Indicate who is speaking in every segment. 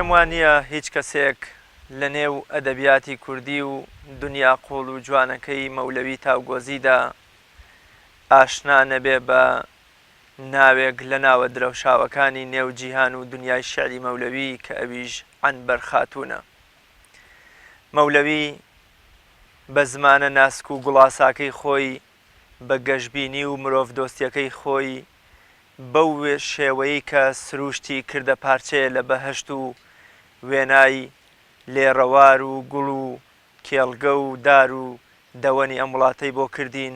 Speaker 1: پێم وانە هیچ کەسێک لە نێو ئەدەبیاتی کوردی و دنیا قۆڵ و جوانەکەی مەولەوی تاوگۆزیدا ئاشنا نەبێ بە ناوێک لە ناوە درەوشاوەکانی نێوجیهان و دنیای شعری مەولەوی کە ئەویش عنبەر خاتوونە. مەولەوی بە زمانە ناسک و گوڵاساکەی خۆی بە گەشببینی و مرۆڤ دۆستیەکەی خۆی بەو شێوەیە کە سروشتی کردە پارچەیە لە بەهەشت و وێنای لێڕەوار و گوڵ و کێڵگە و دار و دەوەنی ئەم وڵاتەی بۆ کردین،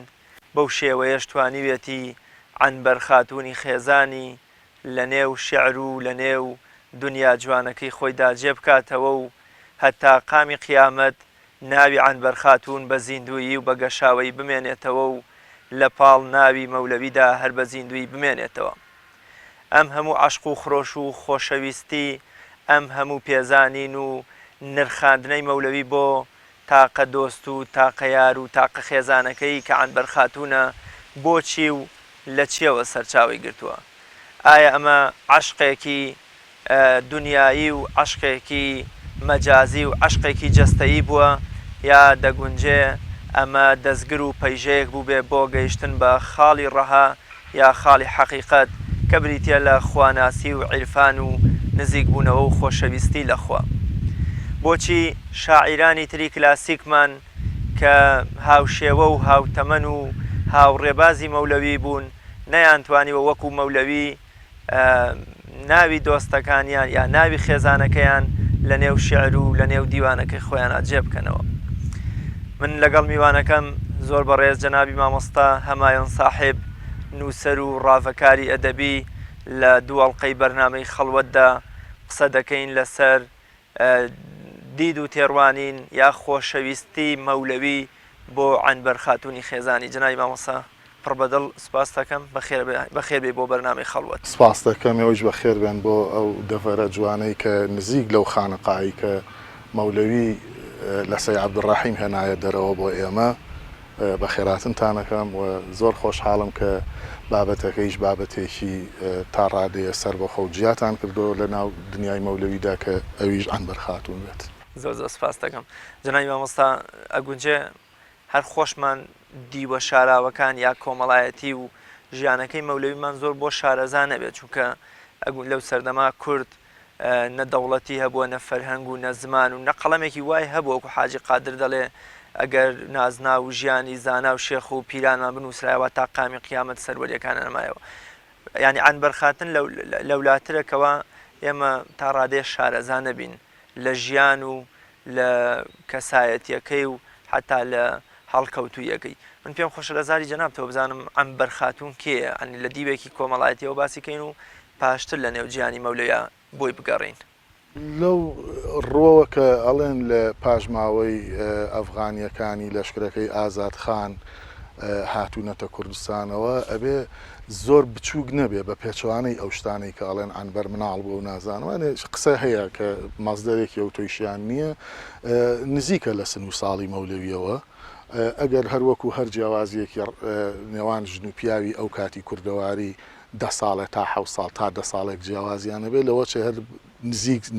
Speaker 1: بەو شێوەیەش توانیوێتی عنبەر خاتوونی خێزانی لە نێو شێعر و لە نێو دنیا جوانەکەی خۆیدا جێبکاتەوە و هەتا قامی قیامەت ناوی عنبەر خاتوون بە زیندویی و بە گەشاوەی بمێنێتەوە و لە پاڵ ناوی مەولەویدا هەر بە زیندوی بمێنێتەوە. ئەم هەموو عەشق و خڕۆش و خۆشەویستی، ئەم هەموو پێزانین و نرخاندنەی مەولەوی بۆ تاقە دۆست و تاقە یار و تاقە خێزانەکەی کە عنبەر خاتوونە بۆچی و لە چیەوە سەرچاوی گرتووە؟ ئایا ئەمە عەشقێکی دنیایی و عەشقێکی مەجازی و عەشقێکی جەستەیی بووە، یا دەگونجێ ئەمە دەستگر و پەیژەیەک بوو بێ بۆ گەیشتن بە خاڵی ڕەها یا خاڵی حەقیقەت کە بریتە لە خواناسی و عیرفان و نزیک بوونەوە و خۆشەویستی لەخوا؟ بۆچی شاعیرانی تری کلاسیکمان کە هاوشێوە و هاوتەمەن و هاوڕێبازی مەولەوی بوون نەیانتوانیوە وەکو مەولەوی ناوی دۆستەکانیان یا ناوی خێزانەکەیان لە نێو شێعر و لە نێو دیوانەکەی خۆیانە جێبکەنەوە؟ من لەگەڵ میوانەکەم زۆر بەڕێز جەنابی مامۆستا هەمایۆن ساحێب، نووسەر و ڕاڤەکاری ئەدەبی، لە دووەڵقەی بەرنامەی خەڵوەتدا قسە دەکەین لەسەر دید و تێڕوانین یا خۆشەویستی مەولەوی بۆ عنبەر خاتوونی خێزانی. جەنابی مامۆستا پڕ بەدڵ سپاس دەکەم، بەخێر بێ بۆ بەرنامەی خەڵوەت.
Speaker 2: سپاس دەکەم، ئێوەش بەخێر بێن بۆ ئەو دەڤەرە جوانەی کە نزیک لەو خانقایی کە مەولەوی لە سەی عەبدوڕەحیم هێنایە دەرەوە بۆ ئێمە بە خێراتنتانەکەم و زۆر خۆشحاڵم کە بابەتەکەیش بابەتێکی تا ڕادەیە سەربەخۆ و جیاتان کردو لە ناو دنیای مەولەویدا کە ئەویش عنبەر خاتوون بێت.
Speaker 1: زۆر سپاس دەکەم. جەنابی مامۆستا ئەگونجێ هەر خۆشمان دیوە شاراوەکان یا کۆمەڵایەتی و ژیانەکەی مەولەویمان زۆر بۆ شارەزا نەبێت، چونکە لەو سەردەما کورد نە دەوڵەتی هەبووە، نە فەرهەنگ و نە زمان و نە قەڵەمێکی وای هەبووە وەکو حاجی قادر دەڵێ ئەگەر نازنا و ژیانی زانا و شێخ و پیرانمان بنووسرایەوە تا قامی قیامەت سەروەریەکانە نەمایەوە. یعنی عنبەر خاتن لەولاترەکەوە ئێمە تا ڕادێ شارەزا نەبین لە ژیان و لە کەسایەتیەکەی و حتا لە هەڵکەوتوویەکەی. من پێم خۆشە لە زاری جەنابتەوە بزانم عنبەر خاتوون کێیە، ئەنی لە دیوێکی کۆمەڵایەتیەوە باسیکەین و پاشتر لە نێو جیانی مەولەویە بۆی بگەڕین.
Speaker 2: لەو ڕۆوە کە ئەڵێن لە پاژماوەی ئەفغانیەکانی لەشکرەکەی ئازاد خان هاتوونەتە کوردستانەوە ئەبێ زۆر بچووک نەبێ بە پێچوانەی ئەو شتانەی کە ئەڵێن عنبەر مناڵ بووە و نازانوانێ قسە هەیە کە مەزدەرێکی ئەو تۆیشیان نییە، نزیکە لە سن و ساڵی مەولەویەوە. ئەگەر هەروەکو هەر جیاوازیەکی نێوان ژن و پیاوی ئەو کاتی کوردەواری 10 ساڵە تا 7 ساڵ تا 10 ساڵێک جیاوازیانە بێت لەوە چه هەر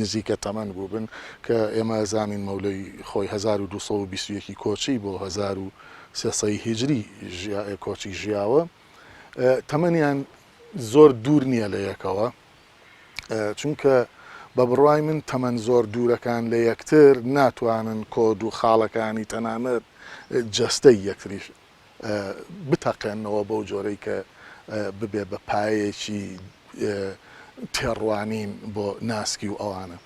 Speaker 2: نزیکە تەمەەن بوو بن کە ئێمە زانین مەولەی خۆی 1221 کۆچی بۆ 1300 هیجری کۆچی ژیاوە، تەمەنیان زۆر دوور نییە لە یەکەوە، چونکە بە بڕوای من تەمەن زۆر دوورەکان لە یەکتر ناتوانن کۆد و خاڵەکانی تەنانەت جەستەی یەکتریش بتەقێنەوە بەو جۆرەی کە ببێ بە پایەکی تێڕوانین بۆ ناسکی و ئەوانە.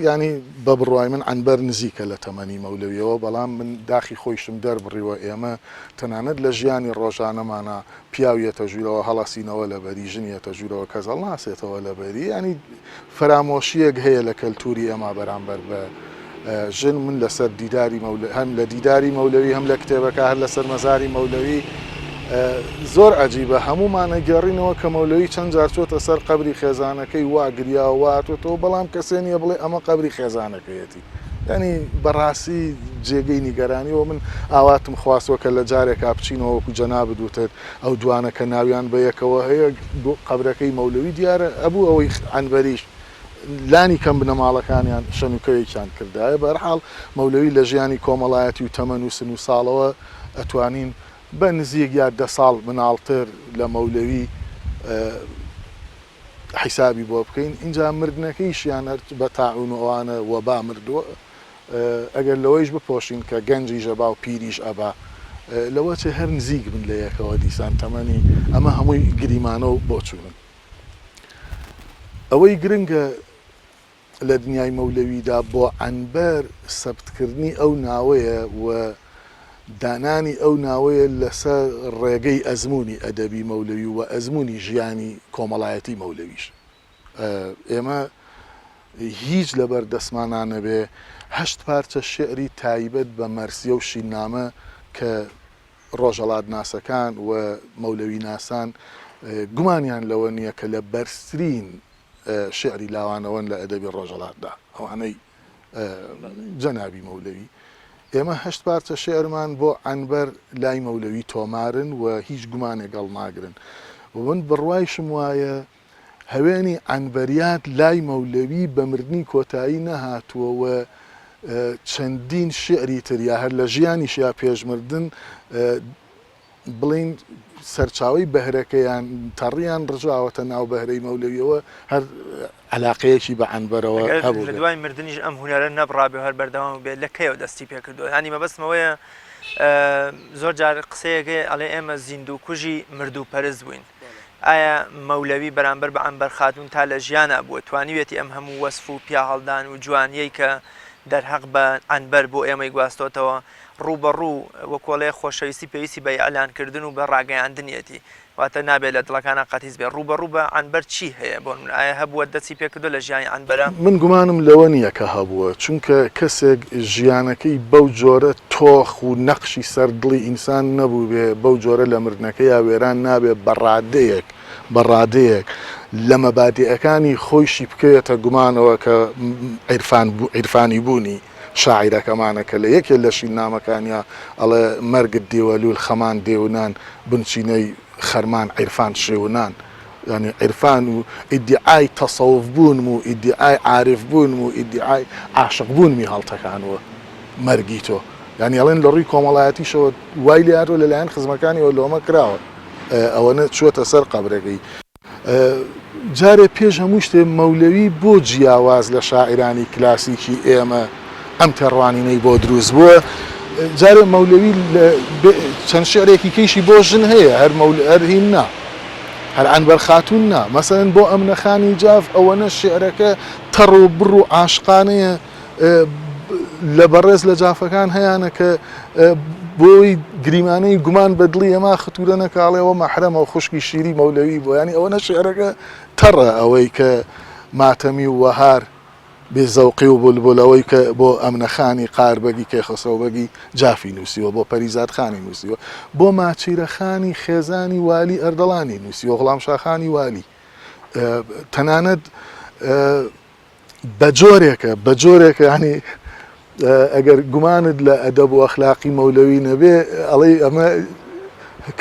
Speaker 2: ینی بە بڕوای من عنبەر نزیکە لە تەمەنی مەولەویەوە، بەڵام من داخی خۆیشتم دەربڕیوە ئێمە تەنانەت لە ژیانی ڕۆژانەمانە پیاویەتە ژوورەوە هەڵەسینەوە لەبەری، ژنیەتە ژوورەوە کەزەڵ ناسێتەوە لەبەری، ینی فەرامۆشیەک هەیە لە کەلتوری ئێمە بەرامبەر بە ژن. من لەسەر دیداری هەم لە دیداری مەولەوی هەم لە کتێبەکە هەر لەسەر مەزاری مەولەوی زۆر عەجیبە هەمومانە گەڕینەوە کە مەولەوی چەند جار چۆتە سەر قەبری خێزانەکەی وا گریاوە واتۆتەوە، بەڵام کەسێ نییە بڵێ ئەمە قەبری خێزانەکەیەتی. ینی بەڕاستی جێگەی نیگەرانیەوە من ئاواتم خواستوە کە لە جارێکا بچینەوە وەکو جەنابت وتت ئەو دوانە کە ناویان بە یەکەوە هەیە قەبرەکەی مەولەوی دیارە ئەبوو ئەوەی عنبەریش لانی کەم بنەماڵەکانیان شەنوکەیەکیان کردایە بەرحاڵ مەولەوی لە ژیانی کۆمەڵایەتی و تەمەن و سن و ساڵەوە ئەتوانین بە نزیک یا 10 ساڵ مناڵتر لە مەولەوی حیسابی بۆ بکەین اینجا مردنەکەیشیان بە تاعون و ئەوانە وەبا مردووە ئەگەر لەوەیش بپۆشین کە گەنجی ژەبا و پیریش ئەبا لەوە چێ هەر نزیک بن لە یەکەوە دیسان تەمەنی ئەمە هەمووی گریمانە و بۆ چوونن ئەوەی گرنگە لە دنیای مەولەویدا بۆ عنبەر سەبتکردنی ئەو ناوەیە و دانانی ئەو ناوەیە لەسەر ڕێگەی ئەزمموی ئەدەبی مەولەوی و ئەزمموی ژیانی کۆمەڵایەتی مەولەویش ئێمە هیچ لەبەر دەسمانانە بێ 8 پارچە شعری تایبەت بە مەرسیە و شینامە کە ڕۆژهەڵات ناسەکان و مەولەوی ناسان گومانیان لەوە نییە کە لە بەرزترین شعری لاوانەوەن لە ئەدەبی ڕۆژهەڵاتدا ئەوانەی جەنابی مەولەوی ئێمە 8 پارچە شێعرمان بۆ عنبەر لای مەولەوی تۆمارن و هیچ گومانێک گەڵ ناگرن و من بڕوایشم وایە هەوێنی عنبەریات لای مەولەوی بە مردنی کۆتایی نەهاتووە و چەندین شعری تر یا هەر لە ژیانیشیا پێشمردن بڵین سەرچاوی بەهرەکەیان تەڕیان ڕژاوەتە ناو بەهرەی مەولەویەوە هەر علاقەیەکی بە عنبەرەوە هەبوو
Speaker 1: لە دوای مردنیش ئەم هونەرە نەبڕابێ هەر بەردەوام بێت لە کەیەوە دەستی پێ کردووە ینی مەبەستمەوەیە زۆر جار قسەیەکێ ئەڵێ ئێمە زیندوو کوژی مردوو پەرز بووین ئایا مەولەوی بەرامبەر بە عنبەر خاتون تا لە ژیانە بووە توانیوێتی ئەم هەموو وەسف و پیا هەڵدان و جوانیەی کە دەرحەق بە عنبەر بۆ ئێمەی گواستۆتەوە ڕوبەڕوو وەکۆڵێ خۆشەویستی پێویستی بە ئەلانکردن و بە ڕاگەیاندنیەتی واتە نابێت لە دڵەکانە قەتیز بێ ڕوبەڕوو بە عنبەر چی هەیە بۆ من ئایا هەبووە دەچی پێکردو لە ژیانی عنبەرە
Speaker 2: من گومانم لەوە نییە کە هەبووە چونکە کەسێک ژیانەکەی بەو جۆرە تۆخ و نەقشی سەر دڵی ئینسان نەبوو بێ بەو جۆرە لە مردنەکەی یا وێران نابێت بەڕادەیەک لە مەبادیئەکانی خۆیشی بکەوێتە گومانەوە کە عیرفانی بوونی شاعیرەکەمانە کە لە یەکێ لە شینامەکانیا ئەڵێ مەرگت دێوەلول خەمان دێونان بنچینەی خەرمان عیرفان شێونان ینی عیرفان و ئیدعای تەسەوف بوون و ئیدعای عارف بوون و ئیدعای عاشق بوونمی هەڵتەکانەوە مەرگی تۆ ینی ئەڵێن لە ڕووی کۆمەڵایەتیشەوە وای لێهاتوە لەلایەن خزمەکانیەوە لۆمە کراوە ئەوەنە چووەتە سەر قەبرەکەی جارێ پێش هەموو شتێ مەولەوی بۆ جیاواز لە شاعرانی کلاسیکی ئێمە ئەم تێڕوانینەی بۆ دروست بووە جارێ مەولەوی چەند شعرێکی کەیشی بۆ ژن هەیە هەر هین نا هەر عنبەر خاتون نا مەسەلەن بۆ ئەمنەخانی جاف ئەوەنە شعرەکە تەڕ و بڕ و عاشقانەیە لە بەڕێز لە جافەکان هەیەە کە بۆی گریمانەی گومان بەدڵی ئەما ختورە نەکاڵێەوە مەحرەمە و خوشکی شیری مەولەوی بۆ ینی ئەوەنە شعرەکە تەڕە ئەوەی کە ماتەمی و وەهار بێزەوقی و بولبولەوەی کە بۆ ئەمنەخانی قاربەگی کێخەسەوبەگی جافی نووسیوە بۆ پەریزادخانی نووسیوە بۆ ماچیرەخانی خێزانی والی ئەردەڵانی نووسیوە غوڵام شاخانی والی تەنانەت بە جۆرێکە ینی ئەگەر گومانت لە ئەدەب و ئەخلاقی مەولەوی نەبێ ئەڵێ ئەمە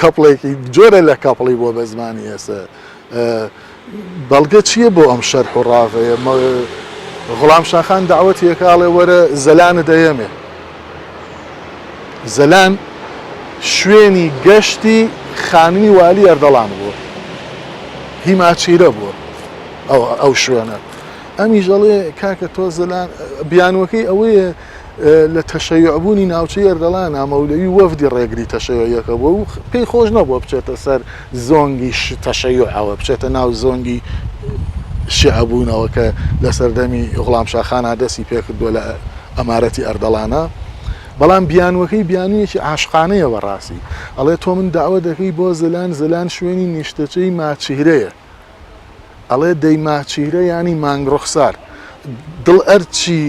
Speaker 2: کەپڵێکی جۆرە لە کەپڵی بۆ بە زمانی ئێستا بەڵگە چییە بۆ ئەم شەرح و ڕاڤەیە غوڵام شاخان داوەتی یەکاڵێ وەرە زەلانە دەیەمێ زەلان شوێنی گەشتی خانمی والی ئەردەڵان بووە هی ماچیرە بووە ئەو شوێنە ئەمیش ئەڵێ کاکە تۆ زەلان بیانوەکەی ئەوەیە لە تەشەیعبوونی ناوچەی ئەردەڵان مەولەوی وەفدی ڕێگری تەشەیعەکە بووە و پێی خۆش نەبووە بچێتە سەر زۆنگی تەشەیعەوە بچێتە ناو زۆنگی شیعەبوونەوە کە لە سەردەمی غوڵام شاخانە دەستی پێکردووە لە ئەمارەتی ئەردەڵانە بەڵام بیانوەکەی بیانوویەکی عاشقانەیە بەڕاستی ئەڵێ تۆ من داوە دەکەی بۆ زەلان شوێنی نیشتەچەی ماچیرەیە ئەڵێ دەی ماچیرە ینی مانگڕوخسار دڵ ئەرچی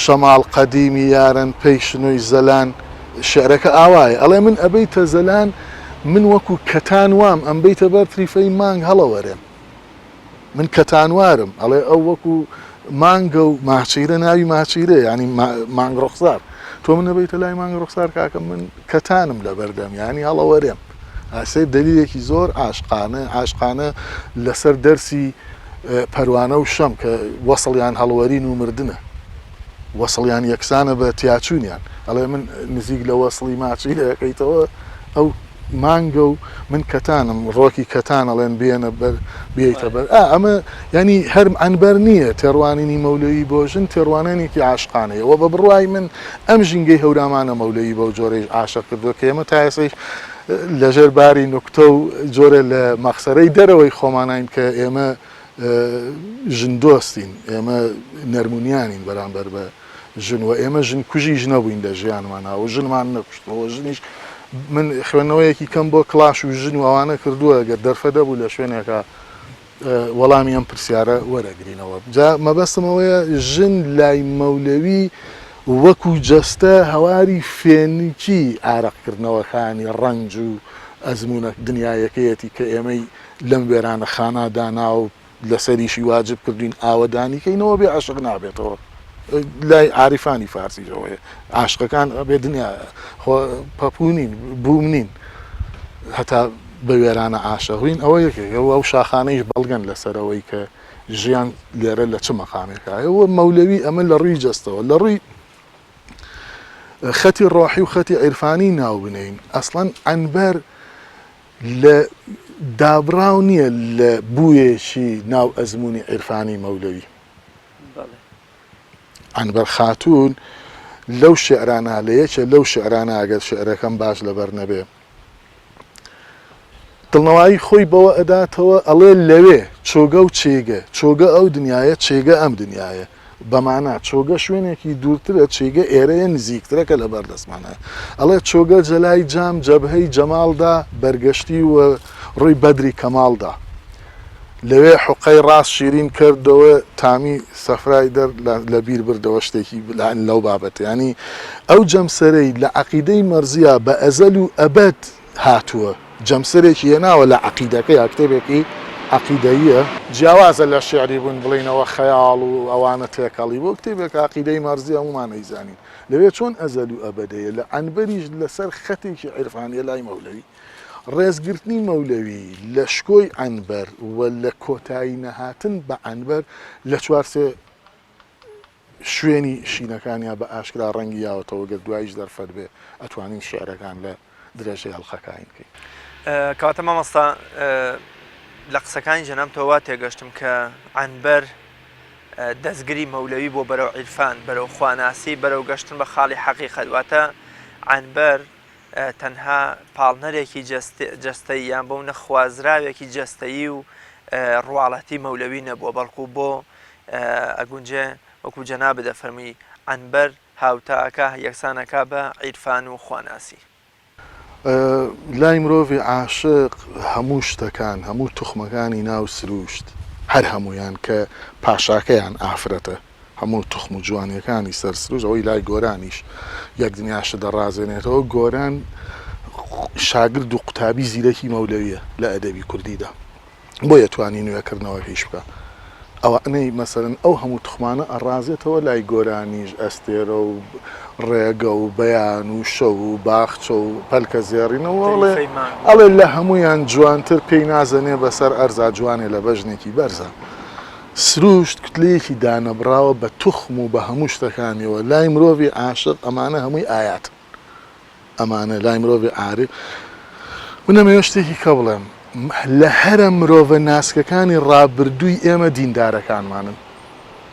Speaker 2: شەماڵ قەدیمی یارن پێی شنووی زەلان شعرەکە ئاوایە ئەڵێ من ئەبەیتە زەلان من وەکو کەتان وام ئەم بەیتە بەر تریفەی مانگ هەڵەوەرێم من کەتانوارم ئەڵێ ئەو وەکو مانگە و ماچیرە ناوی ماچیرە ینی مانگ ڕوخسار تۆ من نەبەیتە لای مانگ ڕوخسار کاکە من کەتانم لە بەردەم ینی هەڵەوەرێم ئاسێ دلیلێکی زۆر عاشقانە لەسەر دەرسی پەروانە و شەم کە وەسڵیان هەڵوەرین و مردنە وەسڵیان یەکسانە بە تیاچوونیان ئەڵێ من نزیک لە وەسڵی ماچی لەکەیتەوە ئەو مانگە و من کەتانم ڕۆکی کەتان ئەڵێن بێنە بێتە بەر ئەمە ینی هەرم ئەنبەر نییە تێڕوانینی مەولەوی بۆ ژن تێڕوانێنێکی عاشقانەیە و بە بڕوای من ئەم ژینگەی هەورامانە مەولەوی بەو جۆرەی عاشق کردووە کە ئێمە تا ئێسەی لەژێر باری نوکتە و جۆرە لە مەخسەرەی دەرەوەی خۆمانین کە ئێمە ژن دۆستین ئێمە نەرمونیانین بەرامبەر بە ژن و ئێمە ژن کوژیش نەبووین لە ژیانمانە و ژنمان نەکوشتەوە ژنیش من خوێندنەوەیەکی کەم بۆ کلاش و ژن و ئەوانە کردووە گەر دەرفە دەبوو لە شوێنێکە وەڵامی ئەم پرسیارە وەرەگرینەوە جا مەبەستمەوەیە ژن لای مەولەوی وەکو جەستە هەواری فێنکی ئارەقکردنەوەکانی ڕەنج و ئەزمونە دنیایەکەیەتی کە ئێمەی لەم وێرانە خانادانا و لەسەریشی واجب کردوین ئاوەدانیکەینەوە بێ عاشق نابێتەوە لای عاریفانی فارسیەوەیە عاشقەکان بێ دنیا پەپوونین بوومنین هەتا بە وێرانە عاشقین ئەوە یەکێکەوە ئەو شاخانەیش بەڵگەن لەسەرەوەی کە ژیان لێرە لە چ مەقامێکایەوە مەولەوی ئەمە لە ڕووی جەستەوە لە ڕووی خەتی ڕۆحی و خەتی عیرفانی ناو بنین ئەسڵەن ئەنبەر لە دابراو نییە لە بوویەکی ناو ئەزمموی عیرفانی مەولەوی ئەنبەر خاتوون لەو شعرانە لە یەکێ لەو شعرانە ئەگەر شعرەکەم باش لەبەر نەبێ دڵنەوایی خۆی بەوە ئەداتەوە ئەڵێ لەوێ چۆگە و چێگە چۆگە ئەو دنیاە چێگە ئەم دنیاە بەمانە چۆگە شوێنێکی دوورترە چێگە ئێرەیە نزیکترەکە لە بەردەستمانە ئەڵێ چۆگە جەلای جام جەبهەی جەماڵدا بەرگەشتی و ڕووی بەدری کەماڵدا لەوێ حوقەی ڕاست شیرین کردەوە تامی سەفرای دەر لە بیر بردەوە شتێکی لەو بابەت ینی ئەو جەمسەرەی لە عەقیدەی مەرزیە بە ئەزەل و ئەبەد هاتووە جەمسەرێکی هێناوە لە عەقیدەکەی کتێبێکی عەقیدەیە جیاوازە لە شێعری بوون بڵێنەوە خەیاڵ و ئەوانە تێکەڵی بۆ کتێبێک عەقیدەی مەرزی هەمومان ئەیزانین لەوێ چۆن ئەزەل و ئەبەدەیە لە ئەنبەریش لەسەر خەتێکی عیرفانیە لای مەولەوی ڕێزگرتنی مەولەوی لە شکۆی ئەنبەر و لە کۆتایی نەهاتن بە ئەنبەر لە چوارسێ شوێنی شینەکانیا بە ئاشکرا ڕەنگی یاوەتەوە گەر دواییش دەرفەت بێ ئەتوانین شێعرەکان لە درێژەی هەڵخەکانی بکەین
Speaker 1: کەواتە مامۆستا لە قسەکانی جەنابتەوە تێگەشتم کە ئەنبەر دەستگری مەولەوی بۆ بەرەو عیرفان بەرەو خواناسی بەرەو گەشتن بە خاڵی حەقیقەت واتە ئەنبەر تەنها پاڵنەرێکی جەستەیی یان بۆ نەخوازراوێکی جەستەیی و ڕواڵەتی مەولەوی نەبووە بەڵکو بۆ ئەگونجێ وەکو جەناب دەفەرمی ئەنبەر هاوتاکە یەکسانەکە بە عیرفان و خواناسی
Speaker 2: لای مرۆڤی عاشق هەموو شتەکان هەموو توخمەکانی ناو سروشت هەر هەمویان کە پاشاکەیان ئافرەتە هەموو توخم و جوانیەکانی سەر سروش ئەوەی لای گۆرانیش یەک دنیاشە دەڕازێنێتەوە گۆران شاگرد و قوتابی زیرەکی مەولەویە لە ئەدەبی کوردیدا بۆ یەتوانی نوێکردنەوەکەیش بکە ئەوانەی مەسەرن ئەو هەموو توخمانە ئەڕازێتەوە لای گۆرانیش ئەستێرە و ڕێگە و بەیان و شەو و باخچە و پەلکە زێڕینەوە ئەڵێ لە هەمویان جوانتر پێی نازەنێ بەسەر ئەرزا جوانێ لە بەژنێکی بەرزە سروشت کتلەیەکی دانەبراوە بە توخم و بە هەموو شتەکانیەوە لای مرۆڤی عاشق ئەمانە هەمووی ئايات ئەمانە لای مرۆڤی عارف منەمەوێ شتێکی کە بڵێم لە هەرە مرۆڤە ناسکەکانی ڕابردووی ئێمە دیندارەکانمانن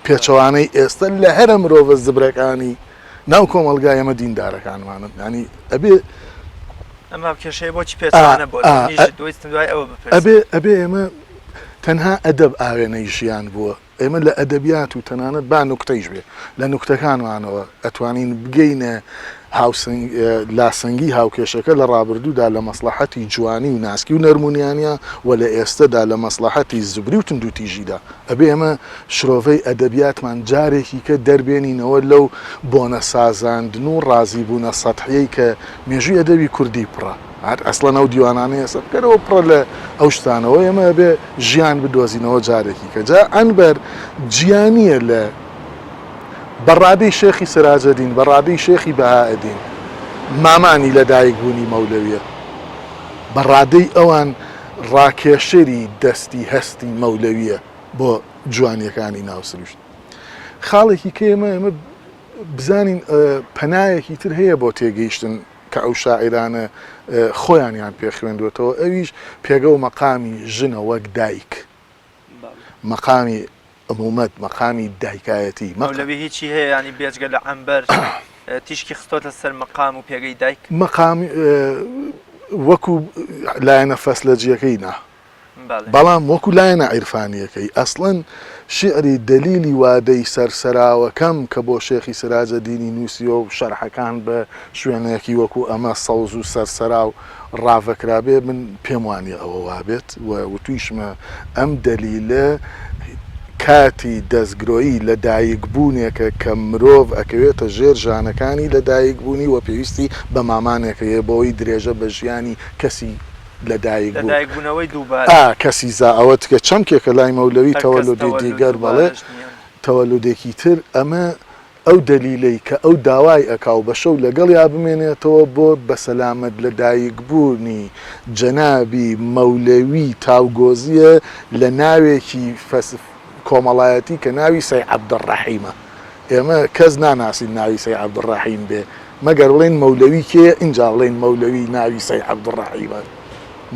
Speaker 2: پێچەوانەی ئێستا لە هەرە مرۆڤە زبرەکانی ناو کۆمەلگای ئێمە دیندارەکانمانن ینی ئەبێ
Speaker 1: ئەمە کێشەیە بۆچی پێچوانە بۆ دوای ئەوە
Speaker 2: ئەبێ ئێمە تەنها ئەدەب ئاوێنەی ژیان بووە ئێمە لە ئەدەبیات و تەنانەت با نوکتەیش بێ لە نوکتەکانمانەوە ئەتوانین بگەینە لاسەنگی هاوکێشەکە لە ڕابردوودا لە مەسلحەتی جوانی و ناسکی و نەرمونیانە و لە ئێستادا لە مەسلحەتی زبری و تندوتیژیدا ئەبێ ئێمە شرۆڤەی ئەدەبیاتمان جارێکی کە دەربێنینەوە لەو بۆنە سازاندن و ڕازی بوونە سەتحیەی کە مێژووی ئەدەبی کوردی پڕە ئەسڵەن ئەو دیوانانەیە سەبکەرەوە پڕە لە ئەو شتانەوە ئێمە بێ ژیان بدۆزینەوە جارێکی کە جا ئەنبەر گیانیە لە بەڕادەی شێخی سراجەدین بەڕادەی شێخی بەهائەدین مامانی لە دایکبوونی مەولەویە بەڕادەی ئەوان ڕاکێشەری دەستی هەستی مەولەویە بۆ جوانیەکانی ناو سروشت. خاڵێکی کە ئێمە بزانین پەنایەکی تر هەیە بۆ تێگەیشتن کە ئەو شاعرانە خۆیانیان پێ خوێندوێتەوە، ئەویش پێگە و مەقامی ژنە وەک دایک، مەقامی ئەمومەت، مەقامی دایکایەتی.
Speaker 1: مەولەوی هیچی هەیە ینی بێجگە لە عەمبەر تیشکی خستۆتە سەر مەقام و پێگەی دایک؟
Speaker 2: مەقامی وەکو لایەنە فەسلەجیەکەی نا، بەڵام وەکو لایەنە عیرفانیەکەی. ئەسڵەن شعری دەلیلی وادەی سەرسەراوەکەم کە بۆ شێخی سراجە دینی نووسیەوە و شەرحەکان بە شوێنەیەکی وەکو ئەمە سەوز و سەرسەرا و ڕاوەکرابێ، من پێم وانە ئەوە وابێت و تویشمە ئەم دەلیلە کاتی دەستگرۆیی لە دایکبوونێکە کە مرۆڤ ئەکەوێتە ژێر ژانەکانی لە دایکبوونی و پێویستی بە مامانێکەیە بۆەوەی درێژە بە ژیانی کەسی لە
Speaker 1: دایکبوونەوەی دووبارە
Speaker 2: کەسی زاوت کە چەمکێکە لای مەولەوی تەوەلودی دیگەر بەڵێ تەوەلودێکی تر. ئەمە ئەو دەلیلەی کە ئەو داوای ئەکاو بە شەو لەگەڵ یا بمێنێتەوە بۆ بەسەلامەت لە دایکبوونی جەنابی مەولەوی تاوگۆزیە لە ناوێکی کۆمەڵایەتی کە ناوی سەی عەبدوڕەحیمە. ئێمە کەس ناناسین ناوی سەی عەبدوڕەحیم بێ مەگەر بڵێن مەولەوی کێ، اینجا بڵێن مەولەوی ناوی سەی عەبدوڕەحیمە.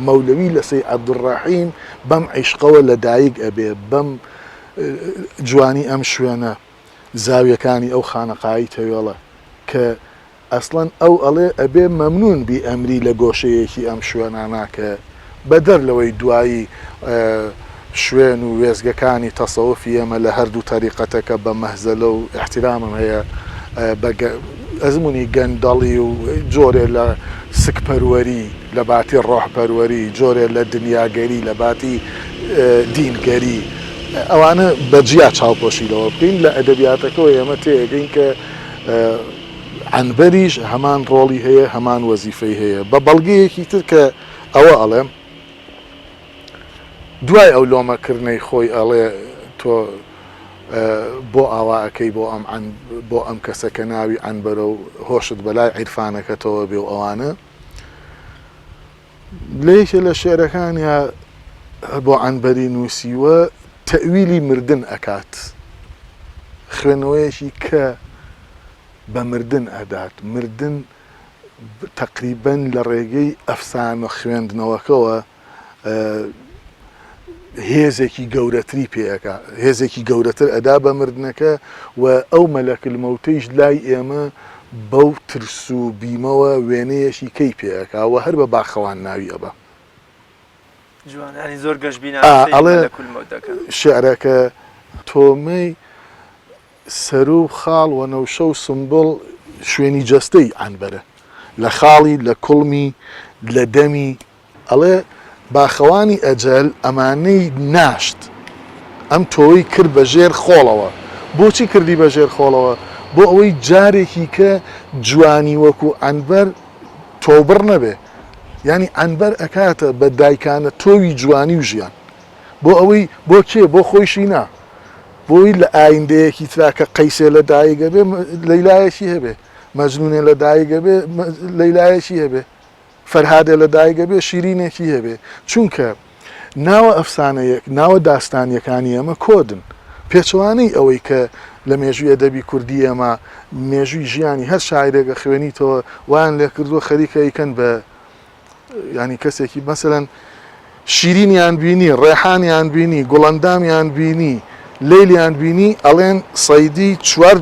Speaker 2: مەولەوی لە سەی عەبدوڕەحیم بەم عیشقەوە لە دایک ئەبێ، بەم جوانی ئەم شوێنە زاویەکانی ئەو خانەقایی تەوێڵە کە ئەسڵەن ئەو ئەڵێ ئەبێ مەمنون بی ئەمری لە گۆشەیەکی ئەم شوێنانە کە بەدەر لەوەی دوایی شوێن و وێزگەکانی تەسەوفی ئێمە لە هەردوو تەریقەتەکە بە مەهزەلە و احترامم هەیە ئەزمموی گەندەڵی و جۆرێ لە سکپەروەری لە باتی ڕۆحپەروەری، جۆرێ لە دنیاگەری لە باتی دینگەری، ئەوانە بەجیا چاوپۆشیلەوە بکەین. لە ئەدەبیاتەکەەوە ئێمە تێگەین کە عەنبەریش هەمان ڕۆڵی هەیە، هەمان وەزیفەی هەیە. بە بەڵگەیەکی تر کە ئەوە ئەڵێم دوای ئەو لۆمەکردنەی خۆی ئەڵێ تۆ بۆ ئاواەکەی بۆ ئەم کەسەکە ناوی عەنبەرە و هۆشت بەلای عیرفانەکەتەوە بێ و ئەوانە لەیەکێ لە شێعرەکانیا بۆ عەنبەری نووسیوە تەویلی مردن ئەکات، خوێنەوەیەکی کە بە مردن ئەدات. مردن تەقریبەن لە ڕێگەی ئەفسانە خوێندنەوەکەوە هێزێکی گەورەتری پێەکە، هێزێکی گەورەتر ئەدا بە مردنەکە و ئەو مەلەکل مەوتەیش لای ئێمە بەو ترس و بیمەوە وێنەیەشی کەی پێەکە و هەر بە باخەوان ناوی ئەبە.
Speaker 1: زۆر
Speaker 2: ئەڵێ شێعرەکە تۆمەی سەر و خاڵ و نەوشە و سمبڵ شوێنی جەستەی عەنبەرە، لە خاڵی، لە کوڵمی، لە دەمی. ئەڵێ باخەوانی ئەجەل ئەمانەی ناشت ئەم تۆی کرد بە ژێر خۆڵەوە. بۆچی کردی بە ژێر خۆڵەوە؟ بۆ ئەوەی جارێکی کە جوانی وەکو عەنبەر تۆبڕ نەبێ. ینی عەنبەر ئەکاتە بە دایکانە تۆوی جوانی و ژیان، بۆ ئەوەی بۆ کێ؟ بۆ خۆیشی نا، بۆی لە ئایندەیەکی تراکە قەیسێ لە دایگە بێ لەیلایەکی هەبێ، مەجنونێ لە دایگە بێ لەیلایەکی هەبێ، فەرهادێ لە دایگە بێ شیرینێکی هەبێ. چونکە ناوە ئەفسانەیەک، ناوە داستانیەکانی ئەمە کۆدن. پێچەوانەی ئەوەی کە لە مێژووی ئەدەبی کوردی ئێمە مێژووی ژیانی هەر شاعیرێکە خوێنیتەوە وان لێ کردووە خەریکە ئیکەن بە ینی کەسێکی مەسەلەن شیرینیان بینی، ڕێحانیان بینی، گوڵەندامیان بینی، لەیلیان بینی، ئەڵێن سەیدی 4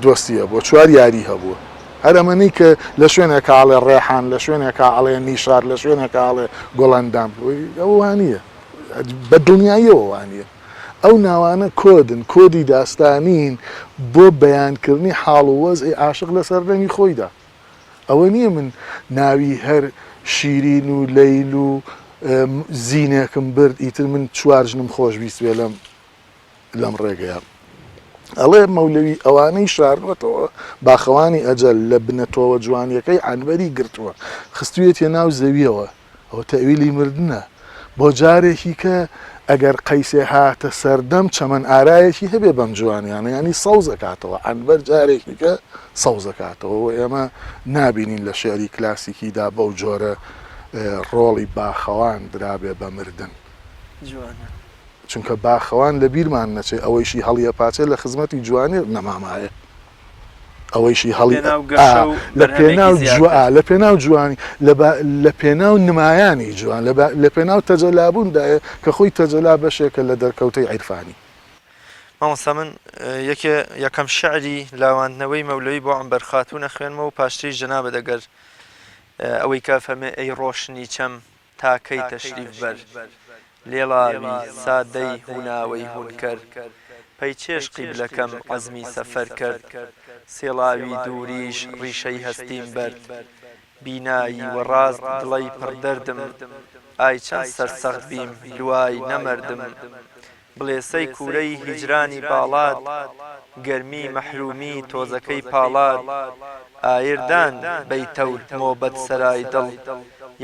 Speaker 2: دۆستیە بۆ 4 یاری هەبووە. هەر ئەمەنی کە لە شوێنێکە ئاڵێ ڕێحان، لە شوێنێکە ئاڵێ نیشار، لە شوێنێکە ئاڵێ گۆڵەندام، ئەو وانییە بە دڵنیاییەوە وانییە. ئەو ناوانە کۆدن، کۆدی داستانین بۆ بەیانکردنی حاڵ و وەزعی عاشق لەسەر ڕەنگی خۆیدا. ئەوە نییە من ناوی هەر شیرین و لەیل و زینێکم برد ئیتر من 4 ژنم خۆشویست وێ لەم ڕێگەیە. ئەڵێ مەولەوی ئەوانەی شارنەتەوە باخەوانی ئەجەل لە بنەتەوە جوانیەکەی عەنبەری گرتووە، خستوێتە ناو زەویەوە. ئەوە تەویلی مردنە بۆ جارێکی کە ئەگەر قەیسێ هاتە سەردەم چەمەن ئارایەکی هەبێ بەم جوانیانە، ینی سەوز ئەکاتەوە. عەنبەر جارێکی کە سەوز ئەکاتەوە و ئێمە نابینین لە شێعری کلاسیکیدا بەو جۆرە ڕۆڵی باخەوان درابێ بە مردن. چونکە باخەوان لە بیرمان نەچێت ئەوەیشی هەڵیە پاچێت لە خزمەتی جوانێ نەمامایە ئەوەیشی هەڵی لە پێناو جوانی لە پێناو نمایانی جوان لە پێناو تەجەلابووندایە کە خۆی تەجەلا بەشێکە لە دەرکەوتەی عیرفانی.
Speaker 1: مامۆستا من یەکەم شعری لاوانەوەی مەولەوی بۆ عەمبەر خاتوونە خوێنمەوە و پاشتری جەنابە دەگەر ئەوەی کا فەرمێ ئەی ڕۆشنی چەم تاکەی تەشریف بەر لێڵاوی سادەی هوناوەی هونکەر پەی چێش قیبلەکەم عەزمی سەفەر کرد سێڵاوی دووریش ڕیشەی هەستیم بەرد بینایی وەڕاست دڵەی پڕدەردم ئای چەند سەرسەخت بیم لوای نەمەردم بڵێسەی کوورەی هیجرانی باڵات گەرمی مەحرومی تۆزەکەی پاڵات ئایردان بەیتەور مۆبەت سەرای دڵ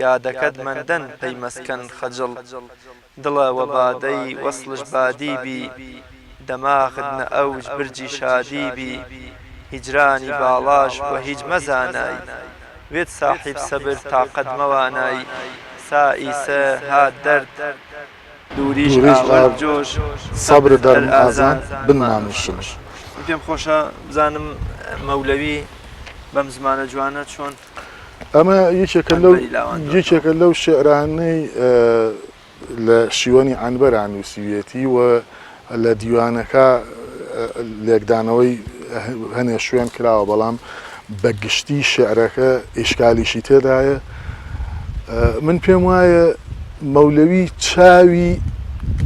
Speaker 1: یادەکەت مەندەن پەی مەسکەن خەجڵ دڵە وەبادەی وەسڵش بادیبی دەماغت نە ئەوج برجی شادیبی هیجرانی باڵاش وە هیچ مەزانای وێت ساحیب سەبر تاقەت مەوانای سائیسە هات دەرد دووریش ئاوەر جۆش
Speaker 2: سەبر دەرم ئازان بنمامشمش.
Speaker 1: پێم خۆشە بزانم مەولەوی بەم زمانە جوانە چۆن
Speaker 2: ئەمە یەکێکە لەو شێعرانەی لە شیوەنی عەنبەر نووسیوێتی و لە دیوانەکە لێکدانەوەی هەنێ شوێن کراوە بەڵام بە گشتی شێعرەکە ئیشکالیشی تێدایە. من پێم وایە مەولەوی چاوی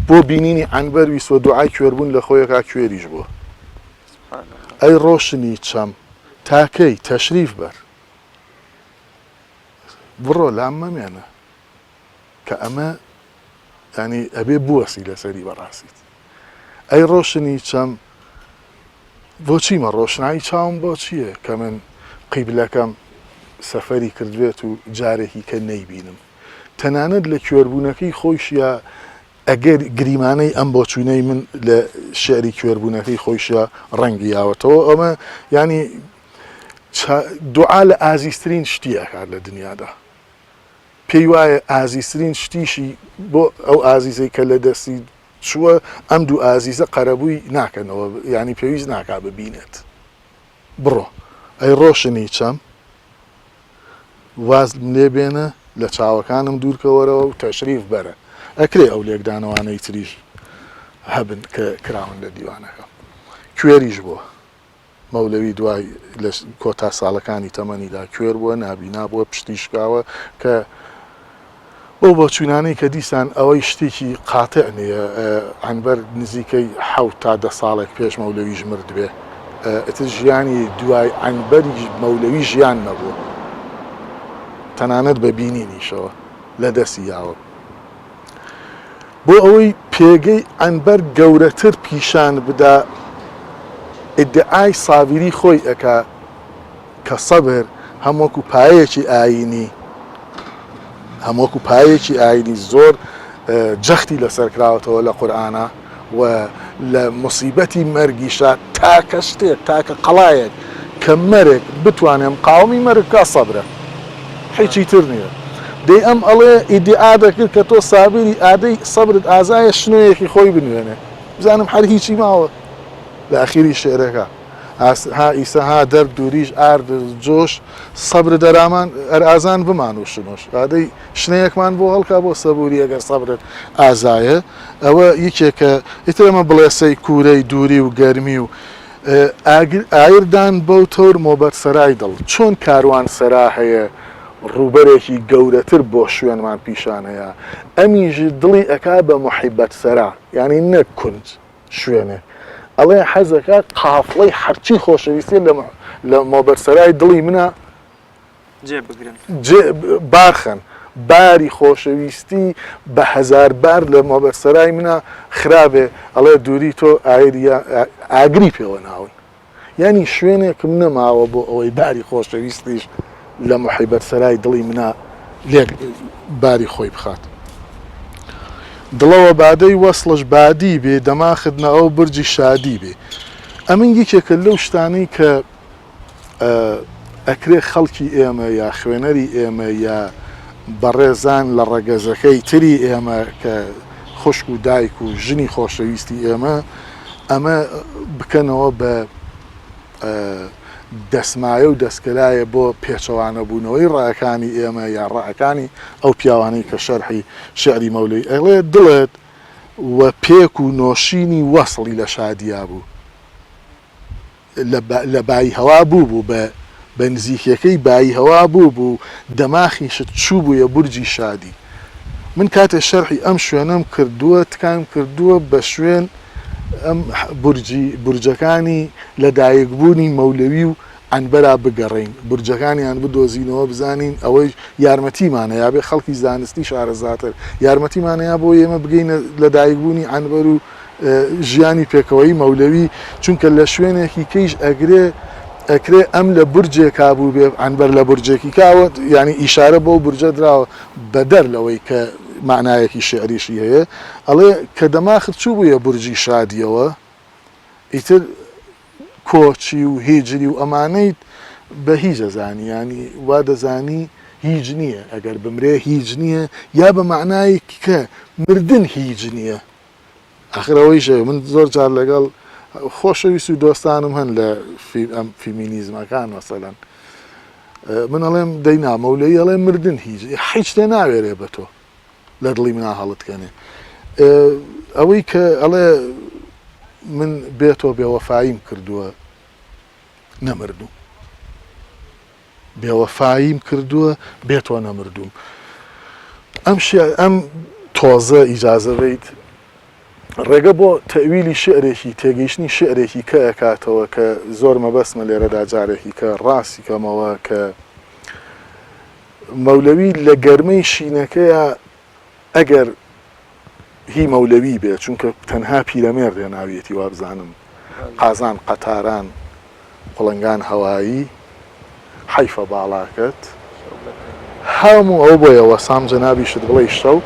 Speaker 2: بۆ بینینی عەنبەر ویستوە دوعای کوێربوون لە خۆیەکە کوێریش بووە ئەی ڕۆشنی چەم تاکەی تەشریف بەر بڕۆ لام مەمێنە کە ئەمە ینی ئەبێ بوەسی لەسەری بەڕاستیت ئەی ڕۆشنی چەم بۆچیمە ڕۆشنایی چاوم بۆ چییە کە من قیبلەکەم سەفەری کردوێت و جارێکی کە نەیبینم تەنانەت لە کوێربوونەکەی خۆیشیە ئەگەر گریمانەی ئەم بۆچوونەی من لە شێعری کوێربوونەکەی خۆیشە ڕەنگی یاوەتەوە ئەمە ینی دوعا لە ئازیزترین شتیە کار لە دنیادا پێی وایە ئازیزترین شتیشی بۆ ئەو ئازیزەی کە لە دەستی چووە ئەم دوو ئازیزە قەرەبووی ناکەنەوە ینی پێویست ناکا ببینێت بڕۆ ئەی ڕۆشنی چەم وازم لێ بێنە لە چاوەکانم دوورکەوەرەوە و تەشریف بەرە ئەکرێ ئەو لێکدانەوانەی تریش هەبن کە کراون لە دیوانەکە کوێریش بووە مەولەوی دوای لە کۆتا ساڵەکانی تەمەنیدا کوێر بووە نابینا بووە پشتیشکاوە کە بۆ چوونانەی کە دیسان ئەوەی شتێکی قاتع نییە عەنبەر نزیکەی 7 تا 10 ساڵێک پێش مەولەویش مرد بێ ئەتر ژیانی دوای عەنبەری مەولەوی ژیان نەبووە تەنانەت بە بینینیشەوە لە دەستی یاوە بۆ ئەوەی پێگەی عەنبەر گەورەتر پیشان بدا ئیدعای سابیری خۆی ئەکا کە سەبر هەموەکو پایەکی ئاینی هەموەکو پایەکی ئاینی زۆر جەختی لەسەر کراوەتەوە لە قورئانە و لە مصیبەتی مەرگیشە تاکە شتێک تاکە قەڵایەک کە مەرێک بتوانێ مقاومی مەرگکە سەبرە هیچی تر نییە دەی ئەم ئەڵێ ئیدعا دەکرد کە تۆ سابیری ئادەی سەبرت ئازایە شنوەیەکی خۆی بنوێنێ بزانم هەر هیچی ماوە لە ئەخیری شێعرەکە ها ئیسە ها دەرد دووریش ئارد جۆش سەبر دەرامان ئەرئازان بمان و شنۆش ئادەی شنەیەکمان بۆ هەڵکا بۆ سەبووری ئەگەر سەبرت ئازایە ئەوە یەکێکە ئیتر ئەمە بڵێسەی کوورەی دووری و گەرمی و ئایردان بەو تۆر مۆبەت سەرای دڵ چۆن کاروان سەرا هەیە ڕووبەرێکی گەورەتر بۆ شوێنمان پیشانەیە ئەمیژ دڵی ئەکا بە محیبەت سەرا ینی نەک کونج شوێنێ ئەڵێ حەزەکە قافڵەی هەرچی خۆشەویستی لە مۆبەرسەرای دڵی منە بارخەن باری خۆشەویستی بە هەزار بار لە مۆبەرسەرای منە خراپێ ئەڵێ دووری تۆ ئاگری پێوە ناون ینی شوێنێکم نەماوە بۆ ئەوەی باری خۆشەویستیش لە محیبەت سەرای دڵی منە لێک باری خۆی بخات دڵەوە بادەی وەسڵش بادی بێ دەماخت نە ئەو برجی شادی بێ ئەمن یەکێکە لەو شتانەی کە ئەکرێ خەڵکی ئێمە یا خوێنەری ئێمە یا بەڕێزان لە ڕەگەزەکەی تری ئێمە کە خوشک و دایک و ژنی خۆشەویستی ئێمە ئەمە بکەنەوە بە دەسمایە و دەستکەلایە بۆ پێچەوانەبوونەوەی ڕێەکانی ئێمە یان ڕائەکانی ئەو پیاوانەی کە شەرحی شعری مەولەوی ئەڵێ دڵێت و پێک و نۆشینی وەسڵی لە شادیا بوو لە بای هەوا بوو بە نزیکەکەی بای هەوا بوو دەماخیشت چوو بوویە بورجی شادی. من کاتێ شەرحی ئەم شوێنەم کردووە تکام کردووە بە شوێن ئەم بورجەکانی لەدایکبوونی مەولەوی و ئەنبەرا بگەڕین بورجەکانیان بدۆزینەوە بزانین ئەوەی یارمەتیمانە یا بێ خەڵکی زانستی شارەزاتر یارمەتیمانەیە بۆ ئێمە بگەینە لەدایکبوونی ئەنبەر و ژیانی پێکەوەی مەولەوی چونکە لە شوێنێکی کەیش ئەکرێ ئەم لە بورجێکا بوو بێ ئەنبەر لە بورجێکی کاوە ینی ئیشارە بۆ بورجە دراوە بەدەر لەوەی کە معنایەکی شعریشی هەیە ئەڵێ کە دەماخت چوو بوویە بورجی شادیەوە ئیتر کۆچی و هیجری و ئەمانەیت بە هیچ دەزانی ینی وا دەزانی هیچ نییە ئەگەر بمرێ هیچ نییە یا بە معنایەکی کە مردن هیچ نییە ئەخرەوەیشە من زۆر جار لەگەڵ خۆشەویست و دۆستانم هەن لە فیمینیزمەکان مەسەلەن من ئەڵێم دەینا مەولەوی ئەڵێ مردن هیچ تێ ناوێرێ بە تۆ لە دڵی منا هەڵتکەنێ ئەوەی کە ئەڵێ من بێتۆ بێوەفاییم کردووە نەمردوم بێوەفاییم کردووە بێتۆ نەمردوم ئەم تۆزە ئیجازە بیت ڕێگە بۆ تەویلی شعرێکی تێگەیشتنی شعرێکی کە ئەکاتەوە کە زۆر مەبەستمە لێرەدا جارێکی کە ڕاستی کەمەوە کە مەولەوی لە گەرمەی شینەکەیە ئەگەر هی مەولەوی بێت چونکە تەنها پیرەمێردێ ناویەتی وابزانم قازان قەتاران قوڵنگان هەوایی حیفە باڵاکەت هەموو ئەو بۆیەوە سام جەنابیشت بڵێ شەو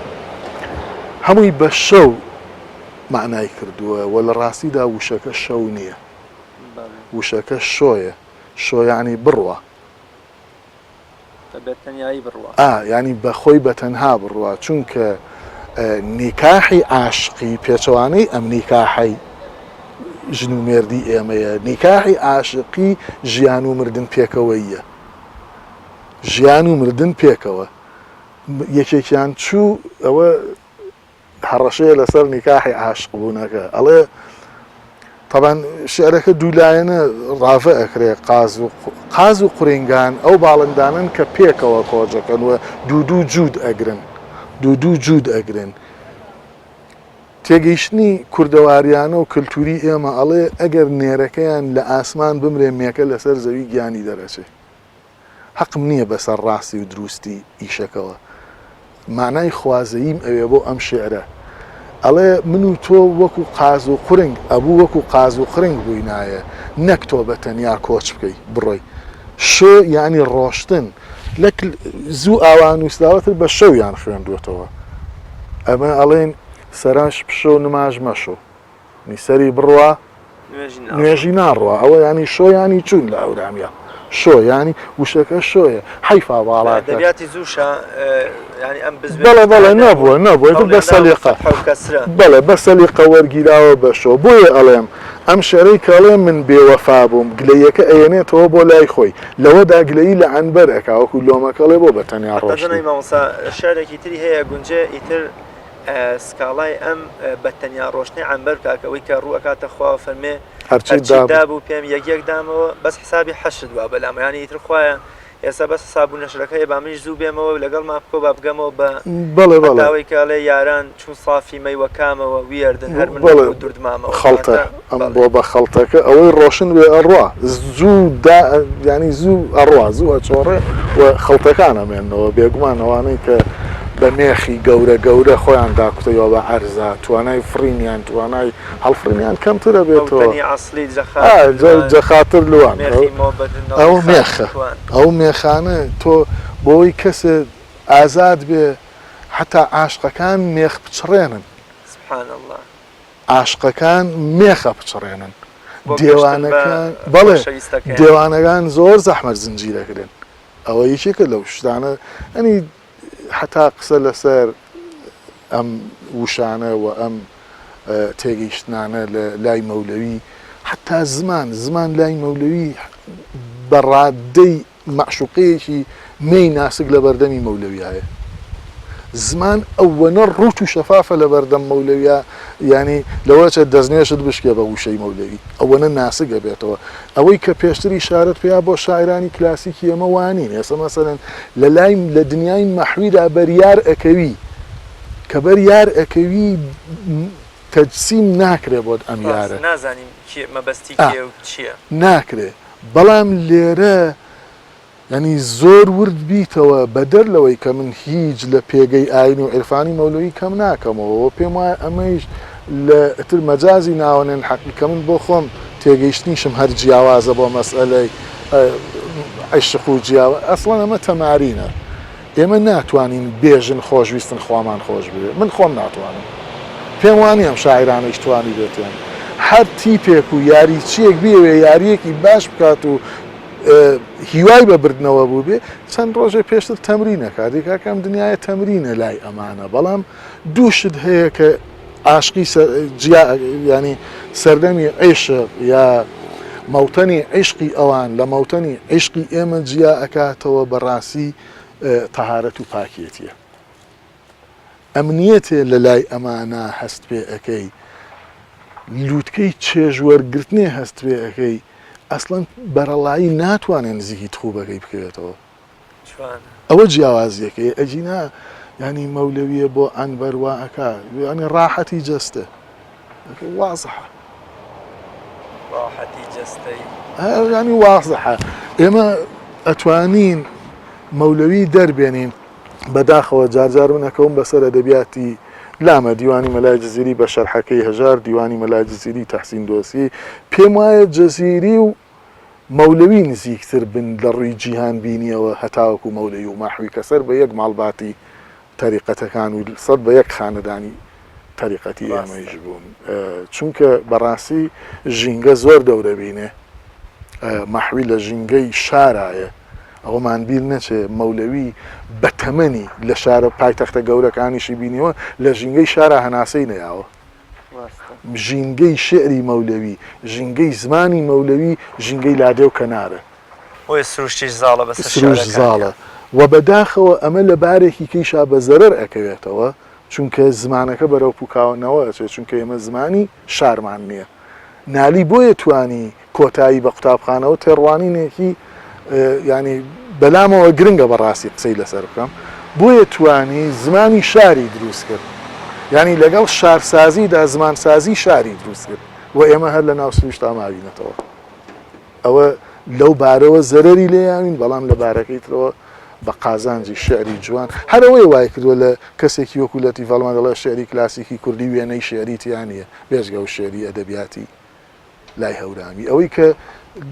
Speaker 2: هەمووی بە شەو معنای کردووە و لە ڕاستیدا وشەکە شەو نییە وشەکە شۆیە شۆیانی بڕوە ینی بەخۆی بەتەنها بڕوە چونکە نیکاحی عاشقی پێچەوانەی ئەم نیکاحی ژن و مێردی ئێمەیە نیکاحی عاشقی ژیان و مردن پێکەوەیە ژیان و مردن پێکەوە یەکێکیان چوو ئەوە هەڕەشەیە لەسەر نیکاحی عاشق بوونەکە ئەڵێ طبعاً شعرەکە دوولایەنە ڕافە ئەکرێ قاز و قورینگان ئەو باڵندانن کە پێکەوە کۆجەکەن و دوو جوود ئەگرن تێگەیشتنی کوردەواریانە و کللتوری ئێمە ئەڵێ ئەگەر نێرەکەیان لە ئاسمان بمرێ مێکە لەسەر زەوی گیانی دەرەچێ حەقم نییە بەسەر ڕاستی و دروستی ئیشەکەوە معنای خوازەییم ئەوێ بۆ ئەم شعرە ئەڵێ من و تۆ وەکو قاز و قورنگ ئەبوو وەکو قاز و قورنگ بووینایە نەک تۆ بە تەنیا کۆچ بکەی بڕۆی شۆ ینی ڕۆشتن لە زوو ئاوان وستاوەتر بە شەویان خوێندوێتەوە ئەمە ئەڵێن سەراش پشە و نماژ مەشۆ نیسەری بڕوە نوێژی ناڕوە ئەوە ینی شۆ ینی چوون لە ئەورامیە شۆ ینی وشەکە شۆیە حیفا باڵاکە بەڵێ نەبووە بە سەلیقە بەڵێ بە سەلیقە وەرگیراوە بە شۆ بۆیە ئەڵێم ئەم شعرەی کەڵێ من بێوەفا بووم گلەیەکە ئەیەنێتەوە بۆ لای خۆی لەوەدا گلەیی لە ئەنبەر ئەکا وەکو لۆمەکەڵێ بۆ بەتەنیا ڕۆژنەی
Speaker 1: مامۆستا شارێکی تری هەیە گونجێ ئیتر سکاڵای ئەم بەتەنیا ڕۆشنی ئەنبەر کاکەوەی کە ڕووەکاتە خوا فەرمێ هەرچی دابوو پێم یەک دامەوە بەس حسابی حەشت وا بەلامە ینی ئیتر خوایە ئێستا بەس حساب و نەشرەکەی با منیش زوو بێمەوە لەگەڵ ماکۆ با بگەمەوە بە داوای کاڵێ یاران چون سافی مەیوەکامەوە ویردن هەر من دوردمامەوە
Speaker 2: خەڵتە ئەم بۆ بە خەڵتەکە ئەوەی ڕۆشن بێ ئەڕوا زوو ینی زوو ئەڕوا زوو ئەچۆڕێ و خەڵتەکان ئەمێنەوە بێگومان ئەوانەی کە بە مێخی گەورە خۆیان داکوتەوە بە عەرزە توانای فرینیان توانای هەڵفرینیان کەمترە بێتەوە جەخاتر لەوان ئەو مێخانە تۆ بۆی کەسە ئازاد بێ حتا عاشقەکان مێخ بچڕێنن عاشقەکان مێخە بچڕێنن دێوانەکان بەڵێ دێوانەکان زۆر زەحمەت زنجیرەکرێن ئەوە یەکێکە لەو شتانە ئەنی حتا قسە لەسەر ئەم وشانە و ئەم تێگەیشتانە لە لای مەولەوی حتا زمان لای مەولەوی بەڕادەی معشوقەیەکی مەی ناسک لە بەردەمی مەولەویایە زمان ئەوەنە ڕوت و شەفافە لە بەردەم مەولەویە ینی لەوەچە دەستنێشت بشکێ بە وشەی مەولەوی ئەوەنە ناسگە بێتەوە ئەوەی کە پێشتری شارەت پێیا بۆ شاعرانی کلاسیکی ئەمە وانین ئێستا مەسەرەن لە دنیای مەحویدا بەریار ئەکەوی کە بەریار ئەکەوی تەجسیم ناکرێ بۆت ئەم یارە
Speaker 1: نازانیم مەبەستی کێ و چییە
Speaker 2: ناکرێ بەڵام لێرە ینی زۆر ورد بیتەوە بەدەر لەوەی کە من هیچ لە پێگەی ئاین و عرفانی مەولەوی کەم ناکەمەوە پێم وایە ئەمەش لە ئتر مەجازی ناوەنێن حەقی کە من بۆ خۆم تێگەیشتنیشم هەر جیاوازە بۆ مەسئلەی عیشق و جیاوە ئەسڵەن ئەمە تەمارینە ئێمە ناتوانین بێژن خۆشویستن خۆمان خۆش بێ من خۆم ناتوانم پێم وانیم شاعرانەیش توانی بێتێن هەر تیپێک و یاری چیەک بێوێ یاریەکی باش بکات و هیوای بەبردنەوە بوو بێ چەند ڕۆژێ پێشتر تەمرینەکە دیکاکەم دنیاە تەمرینە لای ئەمانە بەڵام دووشت هەیە کە عاشقی ینی سەردەمی عیشق یا مەوتەنی عیشقی ئەوان لە مەوتەنی عیشقی ئێمە جیا ئەکاتەوە بەڕاستی تەهارەت و پاکێتیە ئەمنیەتێ لە لای ئەمانە هەست پێ ئەەکەی لووتکەی چێژوەرگرتنێ هەست پێ ئەەکەی ئەسڵەن بەرەڵایی ناتوانێن نزیکی تخوبەکەی بکەوێتەوە ئەوە جیاوازیەکەی ئەجینا ینی مەولەویە بۆ ئەنبەروا ئەکا ینی ڕاحەتی جەستە وازحە ینی وازحە ئێمە ئەتوانین مەولەوی دەربێنین بەداخەوە جارجار منەکەم بەسەر ئەدەبیاتی لامە دیوانی مەلای جزیری بە شەرحەکەی هەژار دیوانی مەلای جزیری تەحسین دۆسی پێم وایە جەزیری و مەولەوی نزیکتر بن لە ڕووی جیهان بینیەوە هەتاوەکو مەولەوی و ماحوی کەسەر بە یەک ماڵباتی تەریقەتەکان و سەد بە یەک خانەدانی تەریقەتی ئێمەیش بوون چونکە بەڕاستی ژینگە زۆر دەورەبینێ ماحوی لە ژینگەی شارایە ئەوەمان بیر نەچێ مەولەوی بە تەمەنی لە شارە پایتەختە گەورەکانیشی بینیوە لە ژینگەی شارە هەناسەی نەیاوە ژینگەی شعری مەولەوی ژینگەی زمانی مەولەوی ژینگەی لادێ و کەنارە
Speaker 1: سروشتیش زاڵە بە
Speaker 2: سروش زاڵە و بەداخەوە ئەمە لە بارێکی کەیشا بە زەرەر ئەکەوێتەوە چونکە زمانەکە بەرەو پوکاونەوە ئەچێت چونکە ئێمە زمانی شارمان نییە نالی بۆیە توانی کۆتایی بە قوتابخانەوە تێڕوانینێکی ینی بەلامەوە گرنگە بەڕاستی قسەی لەسەر بکەم بۆیە توانی زمانی شاری دروست کرد ینی لەگەڵ شارسازیدا زمانسازی شاری دروست کرد و ئێمە هەر لە ناو سروشتا ماوینەتەوە ئەوە لەو بارەوە زەرەری لێیاوین بەڵام لە بارەکەی ترەوە بە قازانجی شعری جوان هەرەوەی وای کردووە لە کەسێکی وەکو لە تیڤڵمان دەڵێ شعری کلاسیکی کوردی وێنەی شعری تیانە بێژگە و شعری ئەدەبیاتی لای هەورامی ئەوەی کە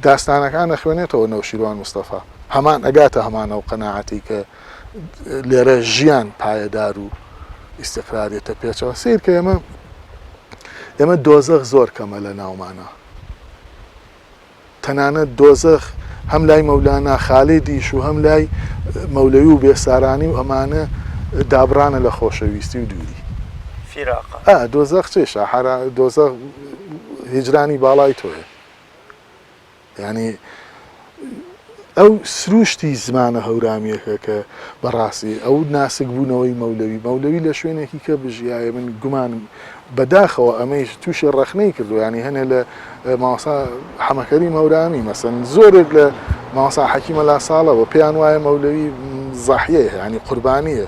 Speaker 2: داستانەکان نەخوێنێتەوە نەوشیروان مستەفا هەمان ئەگاتە هەمانە و قەناعەتی کە لێرە ژیان پایەدار و ئیستقرارێتە پێچەوە سیر کە ئێمە دۆزەخ زۆر کەمە لە ناومانە تەنانەت دۆزەخ هەم لای مەولانە خالێدیش و هەم لای مەولەوی و بێسارانی و ئەمانە دابرانە لە خۆشەویستی و دووری دۆزەخ چێشە دۆزەخ هیجرانی باڵای تۆیە ینی ئەو سروشتی زمانە هەورامیەکە کە بەڕاستی ئەو ناسک بوونەوەی مەولەوی لە شوێنێکی کە بژایە من گومانم بەداخەوە ئەمەش تووشی ڕەخنەی کردو ینی هەنێ لە ماوەسا حەمەکەری مەورامی مەسەن زۆرێک لە ماوەسا حەکیمە لا ساڵەوە پێیان وایە مەولەوی زەحیەیە ینی قوربانیە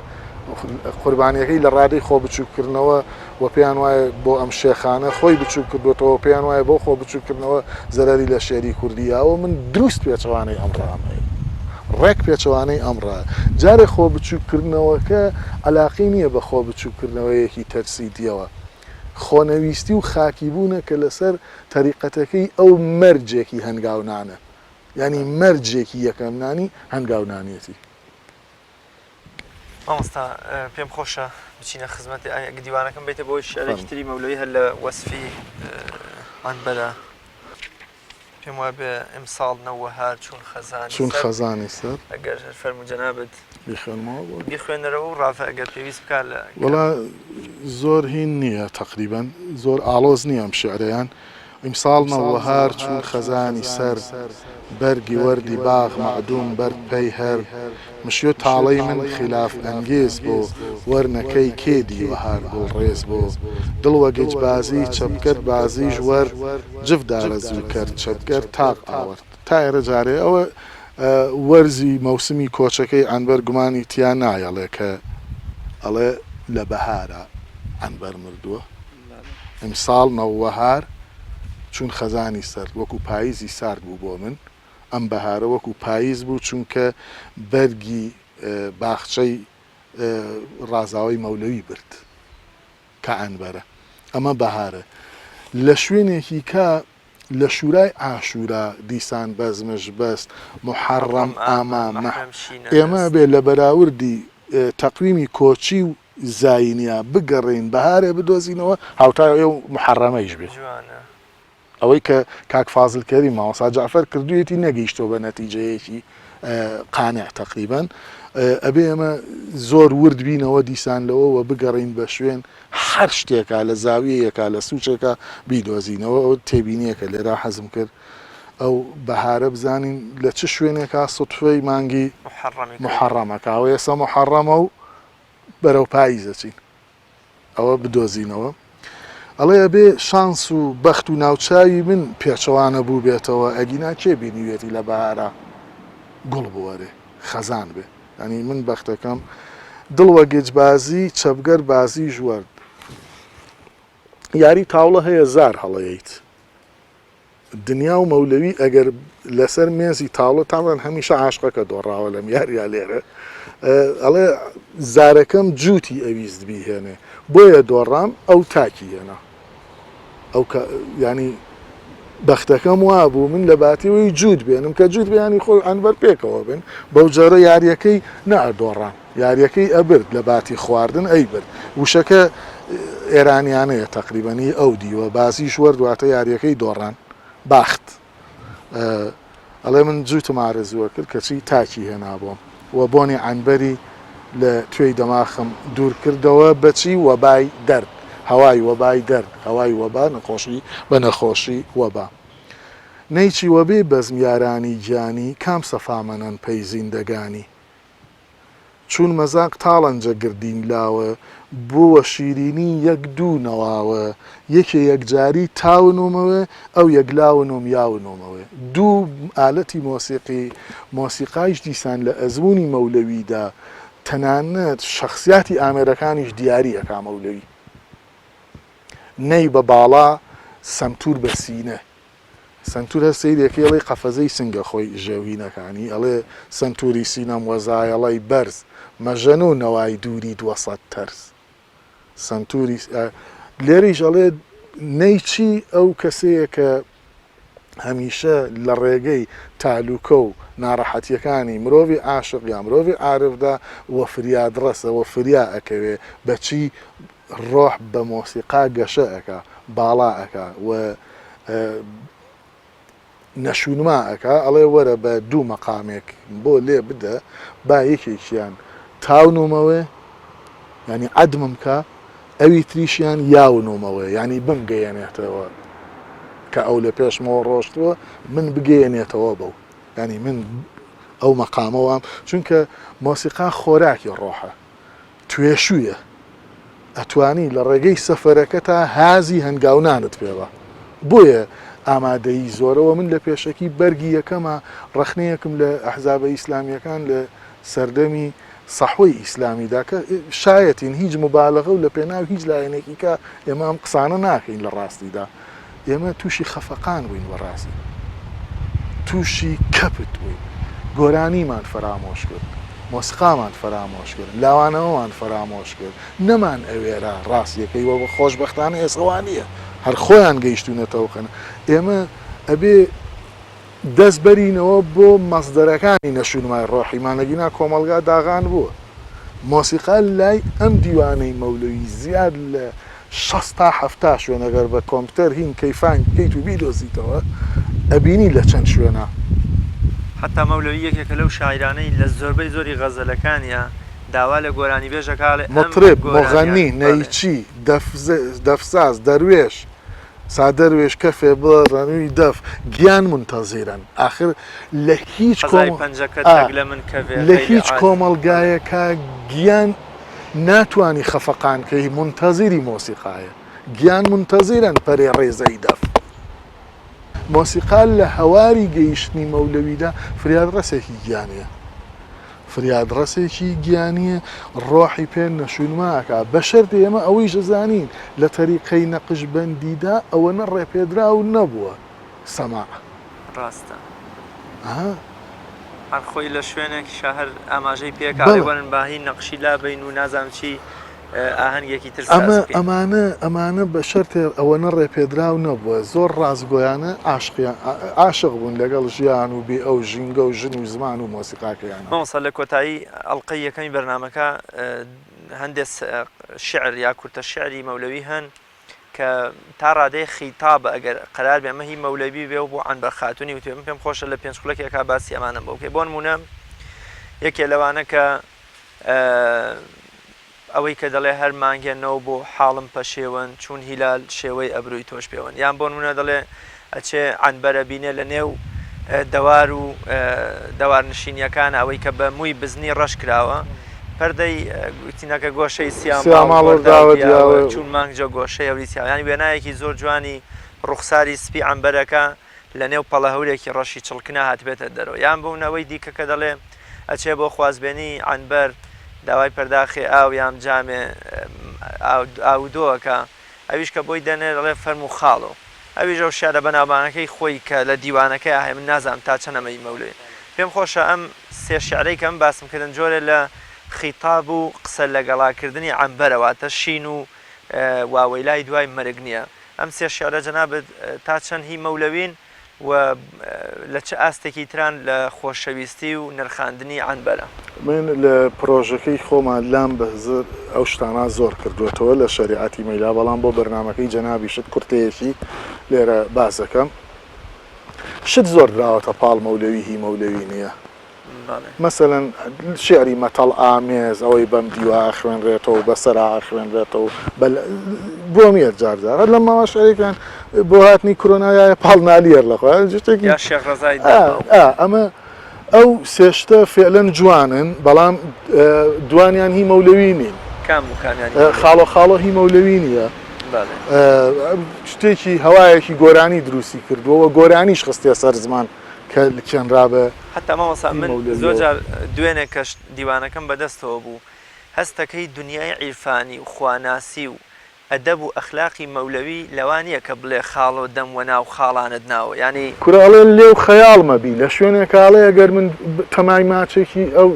Speaker 2: قوربانیەکەی لە ڕادەی خۆ بچووکردنەوە و پێیان وایە بۆ ئەم شێخانە خۆی بچوو کردوێتەوە پێیان وایە بۆ خۆ بچووکردنەوە زەرەری لە شێری کوردیەوە من دروست پێچەوانەی ئەمڕامەیە ڕێک پێچەوانەی ئەمڕە جارێ خۆ بچووکردنەوەکە عەلاقەی نییە بە خۆ بچووکردنەوەیەکی تەرسیدیەوە خۆنەویستی و خاکیبوونە کە لەسەر تەریقەتەکەی ئەو مەرجێکی هەنگاونانە ینی مەرجێکی یەکەمنانی هەنگاونانیەتی
Speaker 1: مامۆستا پێم خۆشە بچینە خزمەتی دیوانەکەم بێتە بۆی شعرێکی تری مەولەوی هەر لە وەسفی ئەنبەرە پێم وایە بێ ئەمساڵ نەوەهار
Speaker 2: چون خەزانی سەر
Speaker 1: ئەگەر فەرموجەنابێت
Speaker 2: بیخوێنمەوە بۆ
Speaker 1: بیخوێنەرەوە و ڕافە ئەگەر پێویست بکات لە
Speaker 2: وڵا زۆر هین نییە تقریبا زۆر ئالۆز نییە ئەم شعرەیان ئیمساڵ نەوەهار چون خەزانی سەر بەرگی وەردی باغ مەعدوم بەرد پەی هەر مشیۆ تاڵەی من خلاف ئەنگێز بۆ وەرنەکەی کێدی وەهار گوڵڕێز بۆ دڵوە گەجبازی چەپکرد بازیش وەر جفدارە زوو کرد چەپگەر تاق ئاوەرد تایرە جارێ ئەوە وەرزی مەوسمی کۆچەکەی ئەنبەر گومانی تیان نایەڵێ کە ئەڵێ لە بەهارە ئەنبەر مردووە ئیمساڵ نەوەهار چون خەزانی سەر وەکو پاییزی سارد بوو بۆ من ئەم بەهارە وەکو پاییز بوو چونکە بەرگی باخچەی ڕازاوی مەولەوی برد کە ئەنبەرە ئەمە بەهارە لە شوێنێکی کە لە شورای ئاشورا دیسان بەزمش بەست محەڕەم ئاما ئێمە بێ لە بەراوردی تەقویمی کۆچی و زاینیا بگەڕین بەهارێ بدۆزینەوە هاوتای ئێو محەڕەمەیش بێت ئەوەی کە کاک فازڵکەری ماوەسا جعفەر کردوێتی نەگەیشتەوە بە نەتیجەیەکی قانع تقریبا ئەبێ ئەمە زۆر ورد بینەوە دیسان لەوەوە بگەڕین بە شوێن هەر شتێکە لە زاویەیەکە لە سوچێکە بیدۆزینەوە ئەو تێبینیەکە لێرا حەزم کرد ئەو بەهارە بزانین لە چ شوێنێکا سوتفەی مانگی محەڕەمەکە ئەوە ئێستا محەڕەمە و بەرەو پاییزەچین ئەوە بدۆزینەوە ئەڵێ ئەبێ شانس و بەخت و ناوچاوی من پێچەوانە بوو بێتەوە ئەگینا کێ بینیوێتی لە بەهارە گوڵ بوەرێ خەزان بێ ینی من بەختەکەم دڵوە گەجبازی چەپگەر بازی ژوەرد یاری تاوڵە هەیە زار هەڵەیەیت دنیا و مەولەوی ئەگەر لەسەر مێزی تاوڵە تاوان هەمیشە عاشقەکە دۆڕاوە لەم یاریە لێرە ئەڵێ زارەکەم جووتی ئەویست بیهێنێ بۆیە دۆڕام ئەو تاکی هێنا ئەو ینی بەختەکەم وا بوو من لە باتیەوەی جوود بێنم کە جوود بێنی خۆی ئەنبەر پێکەوە بن بەو جارە یاریەکەی نەدۆڕام یاریەکەی ئەبرد لە باتی خواردن ئەی برد وشەکە ئێرانیانەیە تقریبانی ئەو دیوە بازیش وەردواتە یاریەکەی دۆڕان باخت ئەڵێ من جووتم ئارەزووە کرد کەچی تاکی هێنا بۆم و بۆنی ئەنبەری لە توێی دەماخم دوور کردەوە بەچی وەبای دەرد هەوای وەبای دەرد هەوای وەبا نەخۆشی بە نەخۆشی وەبا نەیچی وەبێ بەزمیارانی گیانی کام سەفامەنەن پەی زیندەگانی چون مەزاق تاڵەنجە گردین لاوە بۆوە شیرینی یەک دوو نەواوە یەکێ یەکجاری تاونۆمەوە ئەو یەکلاونۆم یاونۆمەوە دوو ئالەتی مۆسیقایش دیسان لە ئەزمموی مەولەویدا تەنانەت شەخصیاتی ئامێرەکانیش دیاریەکە مەولەوی نەی بە باڵا سەمتور بە سینە سنتور هەسەیرێکی ئەڵێ قەفەزەی سنگە خۆی ژێوینەکانی ئەڵێ سنتوری سینەم وەزایەڵی بەرز مەژەن و نەوای دووری 200 تەرز سنتوری لێریش ئەڵێ نەیچی ئەو کەسەیە کە هەمیشە لە ڕێگەی تالوکە و ناڕەحەتیەکانی مرۆڤی عاشق یا مرۆڤی عارفدا وە فریاد ڕەسە وە فریا ئەکەوێ بەچی ڕۆح بە مۆسیقا گەشە ئەکا باڵا ئەکا و نەشونما ئەکا ئەڵێ وەرە بە دوو مەقامێک بۆ لێ بدە با یەکێکیان تاونۆمەوە ینی عەدمم کە ئەوی تریشیان یاونۆمەوە ینی بمگەیەنێتەوە کە ئەو لە پێشمەوە ڕۆشتووە من بگەیەنێتەوە بەو ینی من ئەو مەقامەوەم چونکە مۆسیقا خۆراکی ڕۆحە توێشویە ئەتوانی لە ڕێگەی سەفەرەکە تا هازی هەنگاونانت پێوە بۆیە ئامادەی زۆرەوە من لە پێشەکی بەرگی یەکەمە ڕەخنەیەکم لە ئەحزابە ئیسلامیەکان لە سەردەمی سەحوەی ئیسلامیدا کە شایەتین هیچ مبالغە و لە پێناو هیچ لایەنێکی کە ئێمە ئەم قسانە ناکەین لە ڕاستیدا ئێمە تووشی خەفەقان بووین وەڕاستی تووشی کەپت بووین گۆرانیمان فەرامۆش کرد مۆسیقامان فەرامۆش کرد لاوانەوەمان فەرامۆش کرد نەمان ئەوێرە ڕاستیەکەی وە بە خۆشبەختانە ئێسەوانیە هەر خۆیان گەیشتونەتەوەکەن ئێمە ئەبێ دەست بەرینەوە بۆ مەصدەرەکانی نەشونمای ڕۆحیمانەگینا کۆمەلگا داغان بووە مۆسیقا لای ئەم دیوانەی مەولەوی زیاد لە 60 تا 70 شوێنەگەر بە کۆمپیوتەر هین کەیفان بکەیت و بیدۆزیتەوە ئەبینی لە چەند شوێنە
Speaker 1: حتا مەولەوی یەکێکە لەو شاعرانەی لە زۆربەی زۆری غەزەلەکانیە داوا لە گۆرانی بێژەکڵێ
Speaker 2: مطرب مۆغەنی نەیچی دەفساز دەروێش سادەروێش کەفێ بڵە ڕەنووی دەف گیان منتەزیرن آخر لە هیچ لە هیچ کۆمەلگایەکە گیان ناتوانی خەفەقانکەی منتەزیری مۆسیقایە گیان منتەزیرن پەرێ ڕێزەی دەف مۆسیقال لە هەواری گەیشتنی مەولەویدا فریاد ڕەسێکی گیانەیە فریاد ڕەسێکی گیانیە ڕۆحی پێ نەشونماکە بە شەرت ئێمە ئەوەی ژەزانین لە تەریقەی نەقشبەندیدا ئەوە نە ڕێپێدرا و نەبووە سەما
Speaker 1: ڕاستە هەر خۆی لە شوێنێکی شەهر ئاماژەی پێکڵێ وەرن باهی نەقشی لابین و نازانم چی ئاهەنگێکی تر
Speaker 2: ئەمانە بە شەرتێ ئەوە نە ڕێپێدرا و نەبووە زۆر ڕازگۆیانە عاشق بوون لەگەڵ ژیان و بێ ئەو ژینگە و ژن و زمان و مۆسیقاکەیان
Speaker 1: مامۆستا لە کۆتایی ئەڵلقەی یەکەمی بەرنامەکە هەندێک شعر یا کورتە شعری مەولەوی هەن کە تا ڕادەی خیتابە ئەگەر قەرار بێ ئەمە هی مەولەوی بێ و بۆ عەنبەر خاتوونی وتێ من پێم خۆشە لە پێنج خولەکێکا باسی ئەمانە بۆکەی بۆ نمونە یەکێ لەوانە کە ئەوەی کە دەڵێ هەر مانگێنەوە بۆ حاڵم پەشێوەن چون هیلال شێوەی ئەبرووی تۆش پێوەن یان بۆ نمونە دەڵێ ئەچێ عەنبەرە بینێ لە نێو دەوار و دەوارنشینیەکان ئەوەی کە بە مووی بزنی ڕەش کراوە پەردەی گوتینەکە گۆشەی سیاماڵ چون مانگجە گۆشەی ئەوری سیاوانی وێنایەکی زۆر جوانی ڕوخساری سپی عەنبەرەکە لە نێو پەڵە هەورێکی ڕەشی چڵکنە هاتبێتە دەرەوە یان بوونەوەی دیکە کە دەڵێ ئەچێ بۆ خوازبێنی عەنبەر داوای پەرداخی ئاو یام جامێ ئاودۆکە ئەویش کە بۆی دەنێ دەڵێ فەرم و خاڵۆ ئەویش ئەو شارە بەناوبانەکەی خۆی کە لە دیوانەکەی هەیە من نازانم تا چەنەمەی مەولێ پێم خۆشە ئەم سێ شعرەی کەم باسم کردن جۆرە لە خیتاب و قسە لەگەڵاکردنی عەنبەرەواتە شین و واوەیلای دوای مەرگ نییە ئەم سێ شعرە جەنابەت تا چەند هی مەولەوین و لە چه ئاستێکی تران لە خۆشەویستی و نرخاندنی عەنبەرە
Speaker 2: من لە پرۆژەکەی خۆمان لام بەزر ئەو شتانە زۆر کردوێتەوە لە شریعەتی مەیلا بەڵام بۆ بەرنامەکەی جەنابی شت کورتەیەکی لێرە باس دەکەم شت زۆر دراوەتە پاڵ مەولەوی هی مەولەوی نییە مثلەن شعری مەتەڵ ئامێز ئەوەی بەم دیوە خوێنرێتەوە بەسەرا خوێنرێتەوە بۆ مێر جارجارە لە ماوە شعرێکیان بۆ هاتنی کۆرۆنایە پاڵ نالیەر لەخۆیان شتێکی ئەمە ئەو سێشتە فعلەن جوانن بەڵام دوانیان هی مەولەوی نین خاڵۆ خاڵۆ هی مەولەوی نییە شتێکی هەوایەکی گۆرانی دروستی کردووە گۆرانیش خستێ سەر زمان کە کێنرابە
Speaker 1: حتا مامۆستا من زۆرجار دوێنێ کەش دیوانەکەم بەدەستەوە بوو هەستەکەی دنیای عیرفانی و خواناسی و ئەدەب و ئەخلاقی مەولەوی لەوانیە کە بڵێ خاڵۆ دەم وە ناو خاڵانت ناوە ینی
Speaker 2: کوراڵێ لێو خەیاڵ مەبی لە شوێنێکاڵێ ئەگەر من تەمای ماچێکی ئەو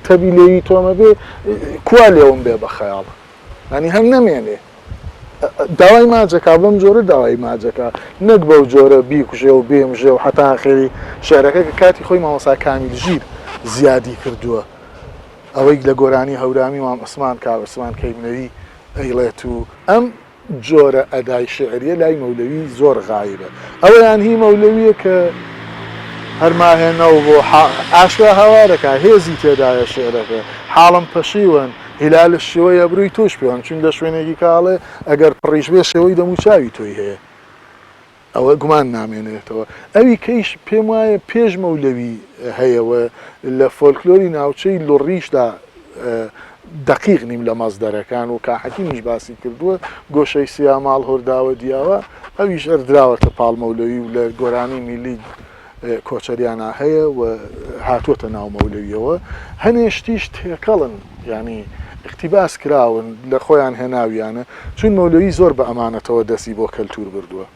Speaker 2: تەبی لێوی تۆمە بێ کوا لێوم بێ بە خەیاڵ ینی هەم نەمێنێ داوای ماجەکە بەم جۆرە داوای ماجەکە نەک بەو جۆرە بیکوژێ و بێمژێ و حتا خێری شعرەکە کە کاتی خۆی مامۆستا کامیل ژیر زیادی کردووە ئەوەی لە گۆرانی هەورامی مام عوسمان کاوەسمان کەیمنەوی ئەیڵێت و ئەم جۆرە ئەدای شعریە لای مەولەوی زۆر غایبە ئەوەیان هی مەولەویە کە هەرماهێنەوە بۆ ئاشکرا هاوارەکە هێزی تێدایە شعرەکە حاڵم پەشیوەن هیلال شێوەی ئەبرووی تۆش پێوان چون لە شوێنێکی کاڵێ ئەگەر پڕیش بێ شێوەی دەموچاوی تۆی هەیە ئەوە گومان نامێنێتەوە ئەوی کەیش پێم وایە پێش مەولەوی هەیەوە لە فۆلکلۆری ناوچەی لۆڕیشدا دقیق نیم لە مەزدەرەکان و کاحەکیمیش باسی کردووە گۆشەی سیاماڵ هۆرداوە دیاوە ئەویش ئەردراوەتە پاڵ مەولەوی و لە گۆرانی میلی کۆچەریانە هەیە و هاتووەتە ناو مەولەویەوە هەنێشتیش تێکەڵن ینی اقتیباس کراون لە خۆیان هێناویانە چون مەولەوی زۆر بە ئەمانەتەوە دەستی بۆ کەلتور بردووە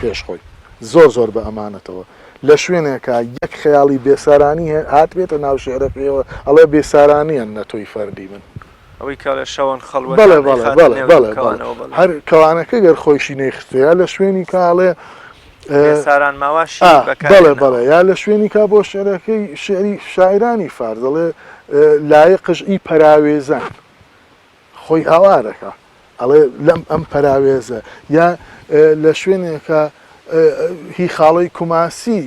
Speaker 2: پێش خۆی زۆر بە ئەمانەتەوە لە شوێنێکە یەک خەیاڵی بێسارانی هات بێتە ناو شێعرەکەیەوە ئەڵێ بێسارانیان نەتۆی فەردی من
Speaker 1: ئەوەی کە لە شەوان خەڵوە
Speaker 2: هەر کەوانەکە گەر خۆشی نەیختەیە لە شوێنی کاڵێ
Speaker 1: ساران ماواشی
Speaker 2: بەڵێ یا لە شوێنی کا بۆ شعرەکەی شعری شاعرانی فار دەڵێ لایقش ئی پەراوێزان خۆی هاوارەکە ئەڵێ لەم ئەم پەراوێزە یا لە شوێنێکە هی خاڵی کوماسی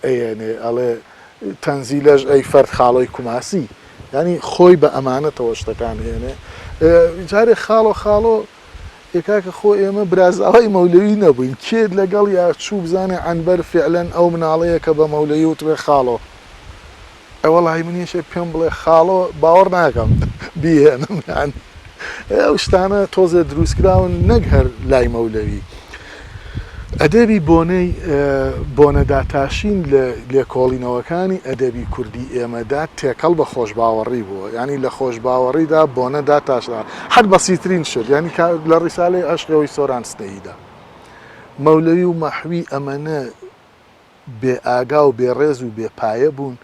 Speaker 2: ئەێنێ ئەڵێ تەنزیلەش ئەی فەرد خاڵی کوماسی ینی خۆی بە ئەمانەتەوە شتەکان هێنێ جارێک خاڵۆ یکاکە خۆ ئێمە برازاوای مەولەوی نەبووین کێت لەگەڵ یا چوو بزانێ ئەنبەر فعلەن ئەو مناڵەیە کە بە مەولەوی وتوێ خاڵۆ ئەوەڵی منیشێ پێم بڵێ خاڵۆ باوەڕ ناکەم بیهێنم ئەو شتانە تۆزە دروستکراون نەک هەر لای مەولەوی ئەدەبی بۆنە داتاشین لە لێکۆڵینەوەکانی ئەدەبی کوردی ئێمەدا تێکەڵ بە خۆشباوەڕی بووە ینی لە خۆشباوەڕیدا بۆنە داتاشدا حد بەسیترین شت ینی لە ڕیسالەی عەشقەوەی سۆران ستەییدا مەولەوی و مەحوی ئەمەنە بێ ئاگا و بێڕێز و بێپایە بوون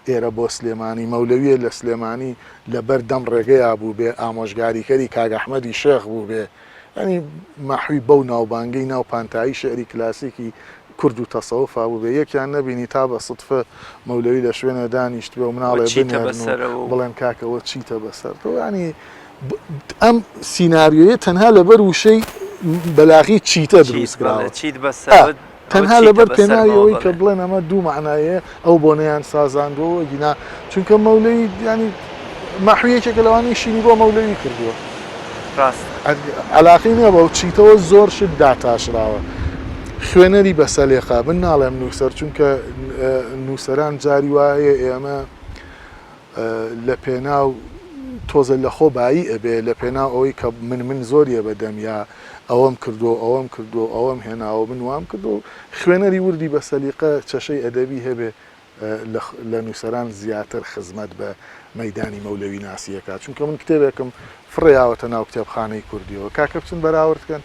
Speaker 2: ئێرە بۆ سلێمانی مەولەویە لە سلێمانی لەبەر دەم ڕێگەیە بوو بێ ئامۆژگاریکەری کاگ ئەحمەدی شێخ بوو بێ ینی مەحوی بەو ناوبانگەی ناو پانتایی شعری کلاسیکی کورد و تەسەوفا بوو بێ یەکیان نەبینی تا بە سدفە مەولەوی لە شوێنە دانیشت بێ و مناڵێ بڵێن کاکەوە چیتە بەسەر تۆ ینی ئەم سیناریۆیە تەنها لەبەر وشەی بەلاغی چیتە دروستکراوە تەنها لەبەر پێناویەوەی کە بڵێن ئەمە دوو معنایە ئەو بۆنەیان سازاندەوە گینا چونکە مەولەوی ینی مەحویەکێکە لەوانی شینی بۆ مەولەوی کردووە علاقی نییە بە چیتەوە زۆر شت داتاشراوە خوێنەری بە سەلێقا من ناڵێم نووسەر چونکە نووسەران جاری وایە ئێمە لە پێناو تۆزە لە خۆ بایی ئەبێ لە پێناو ئەوەی کە من زۆریە بەدەم یا ئەوەم کردو ئەوەم هێناوە من وام کردو خوێنەری وردی بە سەلیقە چەشەی ئەدەبی هەبێ لە نووسەران زیاتر خزمەت بە مەیدانی مەولەوی ناسیەکە چونکە من کتێبێکم فڕیاوەتە ناو کتێبخانەی کوردیەوە کاکە بچن بەراوردکەن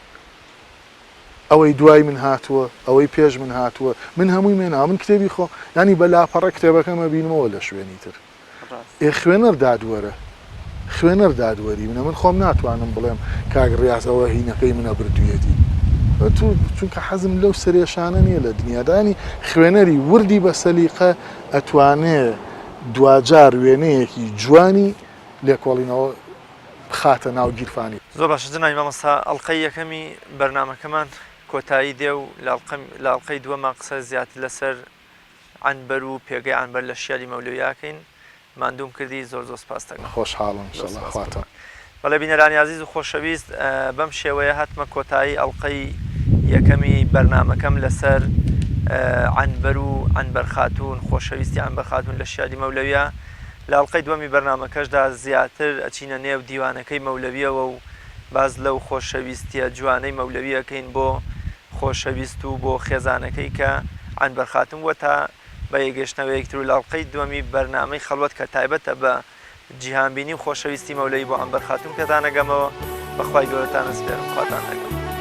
Speaker 2: ئەوەی دوای من هاتووە ئەوەی پێش من هاتووە من هەمووی مێناوە من کتێبی خۆ ینی بەلاپەڕە کتێبەکەمە بینمەوە لە شوێنی تر خوێنەر دادوەرە خوێنەر دادوەری منە من خۆم ناتوانم بڵێم کاک ڕاستەوە هینەکەی منە بردوویەتی چونکە حەزم لەو سرێشانە نییە لە دنیادانی خوێنەری وردی بە سەلیقە ئەتوانێ دوجار وێنەیەکی جوانی لێکۆڵینەوە خاتە ناو گیرفانی
Speaker 1: زۆر باش جنای مامۆستا ئەڵقەی یەکەمی بەرنامەکەمان کۆتایی دێ و لە ئەڵقەی دووەمە قسە زیاتر لەسەر عەنبەر و پێگەی عەنبەر لە شیالی مەولەویاکەین ماندوم کردی زۆر خۆش
Speaker 2: حاڵم خواتە
Speaker 1: بەڵێ بینەرانی عەزیز و خۆشەویست بەم شێوەیە هاتمە کۆتایی ئەڵقەی یەکەمی بەرنامەکەم لەسەر عەنبەر و عەنبەر خاتوون خۆشەویستی عەنبەر خاتوون لە شیالی مەولەویە لە ئەڵقەی دووەمی بەرنامەکەشدا زیاتر ئەچینە نێو دیوانەکەی مەولەویەوە و باز لەو خۆشەویستیە جوانەی مەولەویەکەین بۆ خۆشەویست و بۆ خێزانەکەی کە عەنبەر خاتوون وە تا بە یەگەشتنەوەیەکتر و لە ئەڵقەی دووەمی بەرنامەی خەڵوەت کە تایبەتە بە جیهانبینی و خۆشەویستی مەولەوی بۆ عەنبەر خاتوون پێدانەگەمەوە بەخوای گەورەتان سپێرم خواتان لەگەڵ